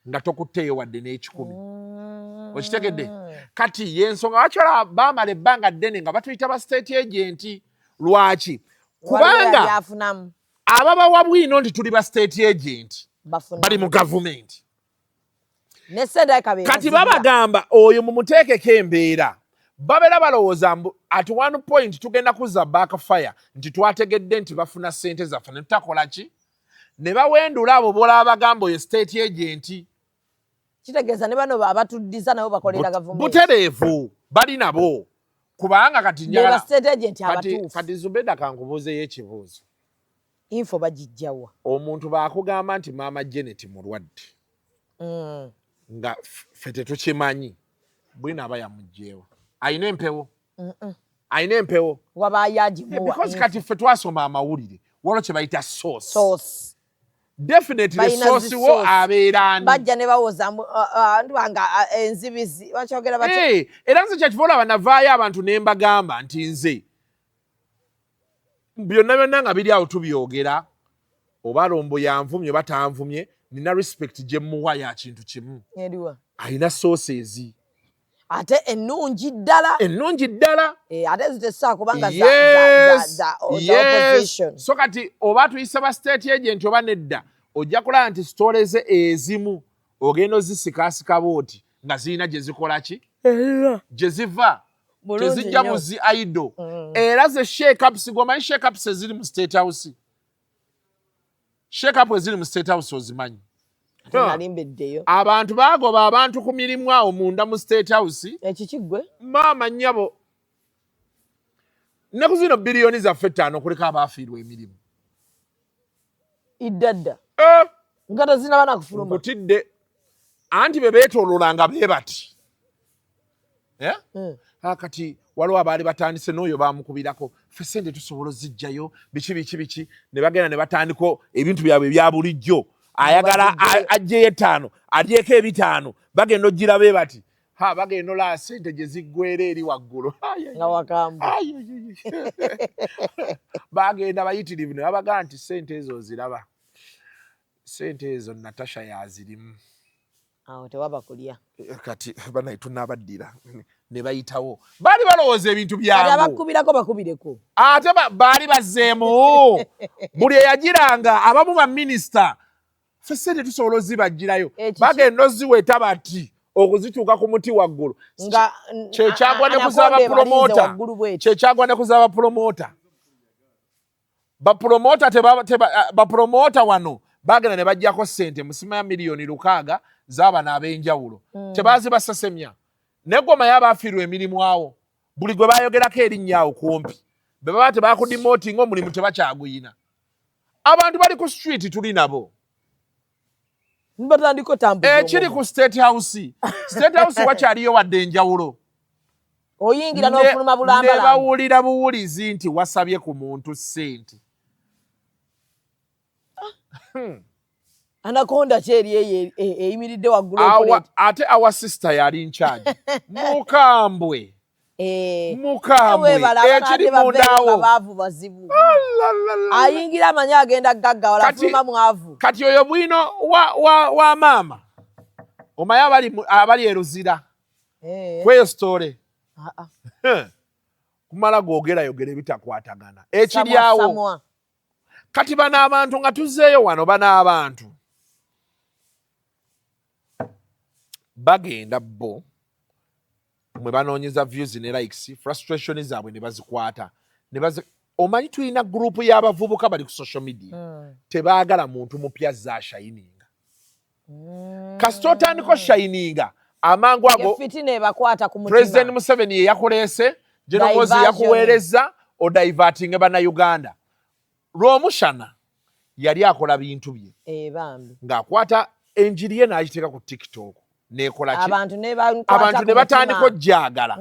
nga tokutteeyo wadde n'ekikumi. Okitegedde. Kati yensonga bakyala baamala ebbanga ddene nga batuyita ba state agent. Lwaki? Kubanga ababawa bwino nti tuli ba state agent bali mu gavumenti. Kati babagamba oyo mumuteekeko embeera. Babeera balowooza at one point tugenda kuzza backfire nti twategedde nti bafuna ssente zaffe ne tutakola ki? Ne bawendula abo boolaba bagamba oyo state agent. Kitegeeza ne bano abatuddiza nabo bakolera gavumenti. Butereevu bali nabo. Kubanga kati njala state agent abatuufu. Kati Zubeda kankubuuzeyo ekibuuzo. Info bagijjawa. Omuntu baakugamba nti maama Janet mulwadde. Nga ffe tetukimanyi. Bwina aba yamugjeewo. Ayina empewo. Ayina empewo. Wabaayo agimuwa. Because kati ffe twasoma amawulire. Waliwo kye bayita source. Definitely source wo abeerani. Bajja ne bawoza ndwanga enzibizi bakyogera bati. Era nze kyakivola banavaayo abantu ne mbagamba nti nze byonna nga biri awo tubyogera oba Lombo yanvumye oba tanvumye nina respect gye muwa ya kintu kimu. Ayina sources. Ate ennungi ddala. Ennungi ddala. Ate zitessa kubanga za opposition. So kati oba tuyise ba state agent oba nedda ojja kulaba nti stories ezimu ogenda ozisikaasika booti nga zirina gye zikola ki? Gye ziva. Tezijja mu zi idol. Era ze shake ups gomanyi shake ups eziri mu State House. Shake up eziri mu State House ozimanyi. Abantu bagoba abantu ku mirimu awo munda mu State House. Ekikiggwe? Maama nnyabo. Nnaku zino biliyoni zaffe 5 kuliko abaafiirwa emirimu. Iddadda. Nga tezinaba na kufuluma. Nkutidde. Anti be beetooloolanga bee bati. Kati waliwo abaali batandise n'oyo baamukubirako ffe ssente tusobola ozijjayo biki ne bagenda ne batandika ebintu byabwe ebya bulijjo. Ayagala ajjeyo 5 alyeko 5 bagenda oggira bee bati bagenda olaba ssente gye ziggwera eri waggulu nga wakambwe. Bagenda bayitirivu ne babaga nti ssente ezo oziraba ssente ezo Natasha yazirimu awo tewaba kulya kati banayi tunabaddira ne bayitawo baali balowooza ebintu byangu abakubirako bakubireko ate baali bazzeemu buli eyagiranga abamu baminisita ffe sente tusobola ozibagirayo bagenda oziweta bati okuzituuka ku muti waggulu kyekyagwa ne kuzaba pulomota bapulomota wano bagenda ne bajjako sente musima ya miliyoni 600 z'abano ab'enjawulo tebazibasasemya negoma y'abaafiirwa emirimu awo buli gwe bayogerako erinnya awo kumpi be baba tebakudimoti ng'omulimu tebakyaguyina abantu bali ku street tuli nabo ekiri ku state house wakyaliyo wadde enjawulo oyingira n'ofuluma bulambala ne bawulira buwulizi nti wasabye ku muntu ssente anakonda kyeri eyimiridde waggulu ate awa sister yali nkyagi mukambwe ekiri mundaawo ayingira amanyi agenda gaggawala afuluma mwavu kati oyo bwino wa maama omaye abali eruzira kweyo story kumala googerayogera ebitakwatagana ekiryawo kati bano abantu nga tuzzeeyo wano bano abantu bagenda bo mwe banoonyeza views ne likes frustration zaabwe ne bazikwata omanyi tulina gurupu y'abavubuka bali ku social media tebaagala muntu mupya za shininga kasita otandika shininga amangu ago President Museveni ye yakuleese Genomozi yakuweereza odiverting bannayuganda lw'omushana yali akola bintu bye ng'akwata enjiri ye n'agiteeka ku TikTok nekola ki abantu ne batandika ojjagala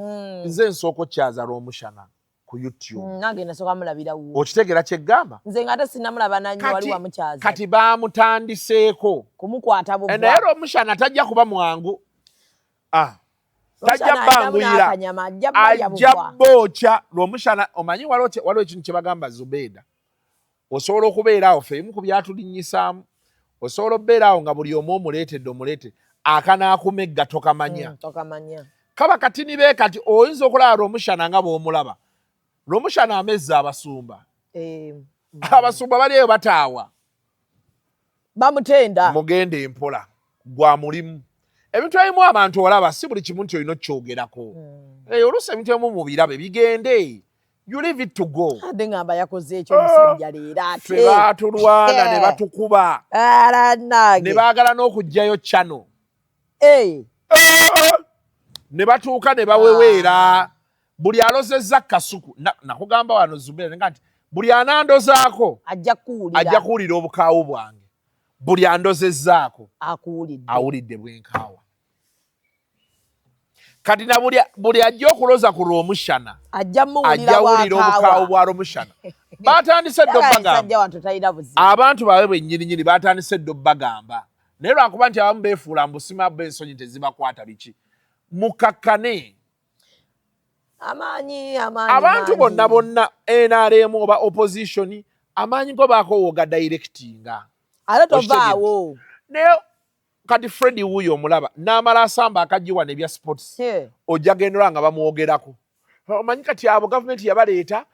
nze nsooka okyaza lw'omushana ku YouTube nange nasoka mulabira wo okitegera kyeggamba nze ngate sinamulaba nanyo wali wamukyaza kati bamutandiseeko kumukwata bubwa naye lw'omushana tajja kuba mwangu tajja banguyira ajja bookya lw'omushana omanyi waliwo ekintu kye bagamba Zubeida osobola okubeera awo ffe ebimu ku byatulinnyisaamu osobola okubeera awo nga buli omu omuleetedde akanaakumegga tokamanya kaba katini be kati oyinza okulaba lw'omushana nga bw'omulaba lw'omushana amezza abasumba abasumba bali eyo bataawa bamutenda mugenda empola gwa mulimu ebintu ebimu abantu olaba si buli kimu nti olina okyogerako oluusi ebintu ebimu mubirabe bigende you leave it to go ade ngamba yakoze ekyo omusajja leero ate batulwana ne batukuba ne baagala n'okugjayo channel ne batuuka ne baweweera buli alozezza Kasuku nakugamba wano Zubeida nga nti buli anandozaako ajja kuwulira obukaawu bwange buli andozezzaako awulidde bwenkaawa kati na buli ajja okuloza ku lw'omushana ajja wulira obukaawu bwa lw'omushana batandise ddo bagamba abantu baabwe bennyininyini batandise ddo bagamba naye lwakuba nti abamu beefuula mbusima b'ensonyi tezibakwata biki mukakkane abantu bonna NRM oba opposition amaanyi go baakowooga directinga ate tovaawo naye kati Freddy wuuyo omulaba n'amala asamba akajiwa nebya sports ojja gendera nga bamwogerako omanyi kati abo gavumenti yabaleeta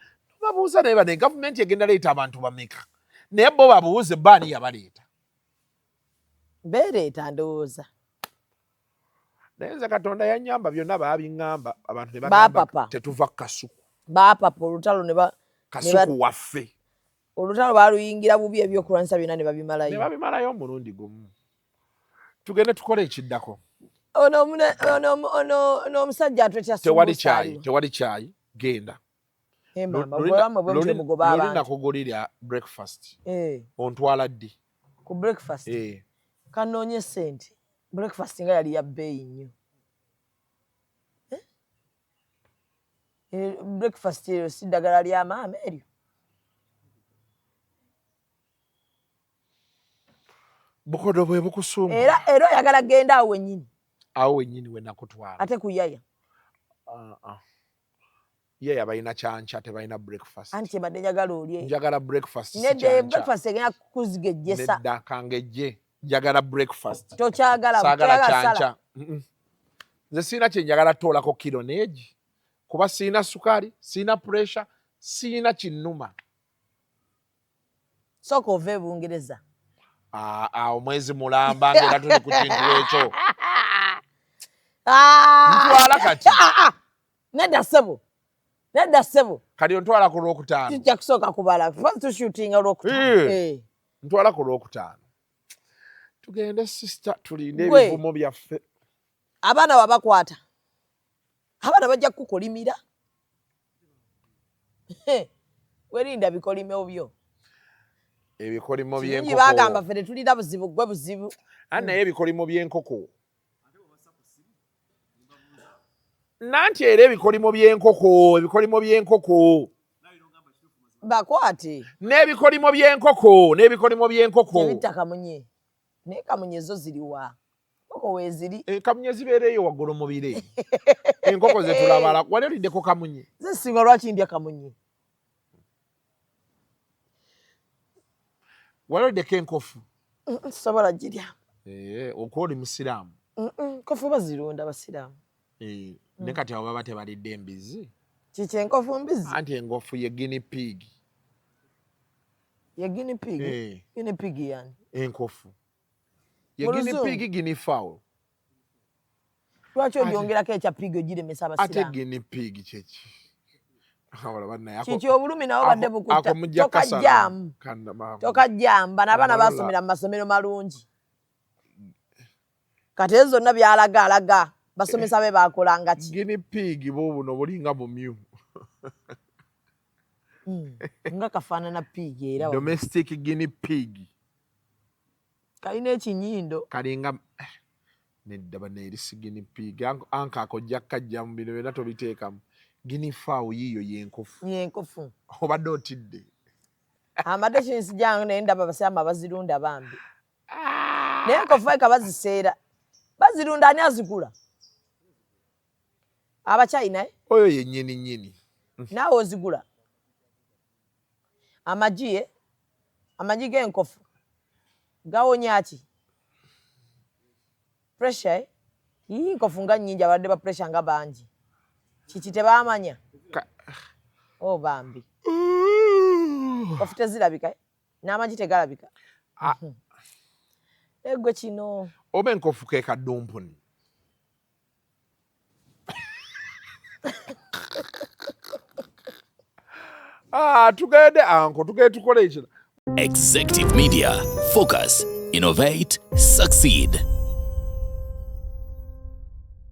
babuuza naye bane gavumenti egenda leeta abantu bameka naye bo babuuze baani yabaleeta beereeta ndowooza naye nze Katonda yannyamba byonna baabiŋŋamba abantu ne bagamba tetuva Kasuku baapapa olutalo ne Kasuku waffe olutalo baaluyingira bubi ebyokulwanyisa byonna ne babimalayo omulundi gumu tugende tukole ekiddako ono omusajja atwetya tewali kyayi genda luli nakugulira breakfast ontwala ddi ku breakfast kanoonye sente breakfast nga yali ya bbeeyi nnyo breakfast eyo si ddagala lya maama eryo bukodo bwe bukusumba era oyagala genda awo wennyini we nakutwala ate ku yaya yaya balina kyanca tebalina breakfast anti kyebadde njagala olye njagala breakfast nedde breakfast egenda kukuzigejjesa nedda kangejje njagala breakfast. Tokyagala kyancha. Nze sina kye njagala toolako kilo neegi. Kuba sina sukari, sina pressure, sina kinnuma. Soko ove Bungereza. Omwezi mulamba ngera tuli ku kintu ekyo. Ntwala kati. Nedda ssebo. Kati ontwala ku Lwokutaano. Kijja kusooka kubala. First shooting Lwokutaano. Ntwala ku Lwokutaano. Tugende sister tulinde ebivumo byaffe. Abaana wabakwata. Abaana bajja kukolimira. Werinda bikolimo byo. Ebikolimo by'enkoko. Bagamba ffe tulina buzibu gwe buzibu. Naye ebikolimo by'enkoko. Nanti era ebikolimo by'enkoko. Bakwate. N'ebikolimo by'enkoko. Ebita kamunye. Ne kamunye zo ziriwa. Koko weeziri. Kamunye zibeereyo waggulu mu bire. Enkoko ze tulabala. Wali oliddeko kamunye? Ze singa lwaki ndya kamunye. Wali oliddeko enkofu? Sobola girya. Okuba oli musiraamu? Enkofu bazirunda basiraamu. Ne kati abo baba tebalidde embizi? Kiki enkofu mbizi? Anti enkofu ye guinea pig. Ye guinea pig? Guinea pig yani? Enkofu. Ye guinea pig, guinea fowl. Lwaki olyongerako ekya pig ogiremesa abasiraamu? Ate guinea pig kyeki. Kiki obulumi nabo badde bukuta. Tokajjamu. Bano abaana basomera mu masomero malungi. Kati ezo zonna byalaga. Basomesa be bakolanga ki? Guinea pig bo buno bulinga bumyu. Nga kafaanana pig era. Domestic guinea pig. Kalina ekinyindo. Kalinga nedda baneerisi guinea pig. Anka akojja kajja mu bino byonna tobiteekamu. Guinea fowl yiyo yenkofu. Obadde otidde. Amadde kinsijjange naye ndaba basiraamu bazirunda bambi. Naye enkofu eka baziseera. Bazirunda ani azigula? Abachina Oyo ye nnyini. Naawe ozigula. Amagi g'enkofu gawonya ki? Pressure enkofu nga nnyingi abadde ba pressure nga bangi. Kiki tebaamanya? Bambi. Enkofu tezirabika n'amagi tegalabika. Egwe kino. Oba enkofu ke kadumpuni. Tugende anko tugende tukole ekyo. Executive Media. Focus, innovate, succeed.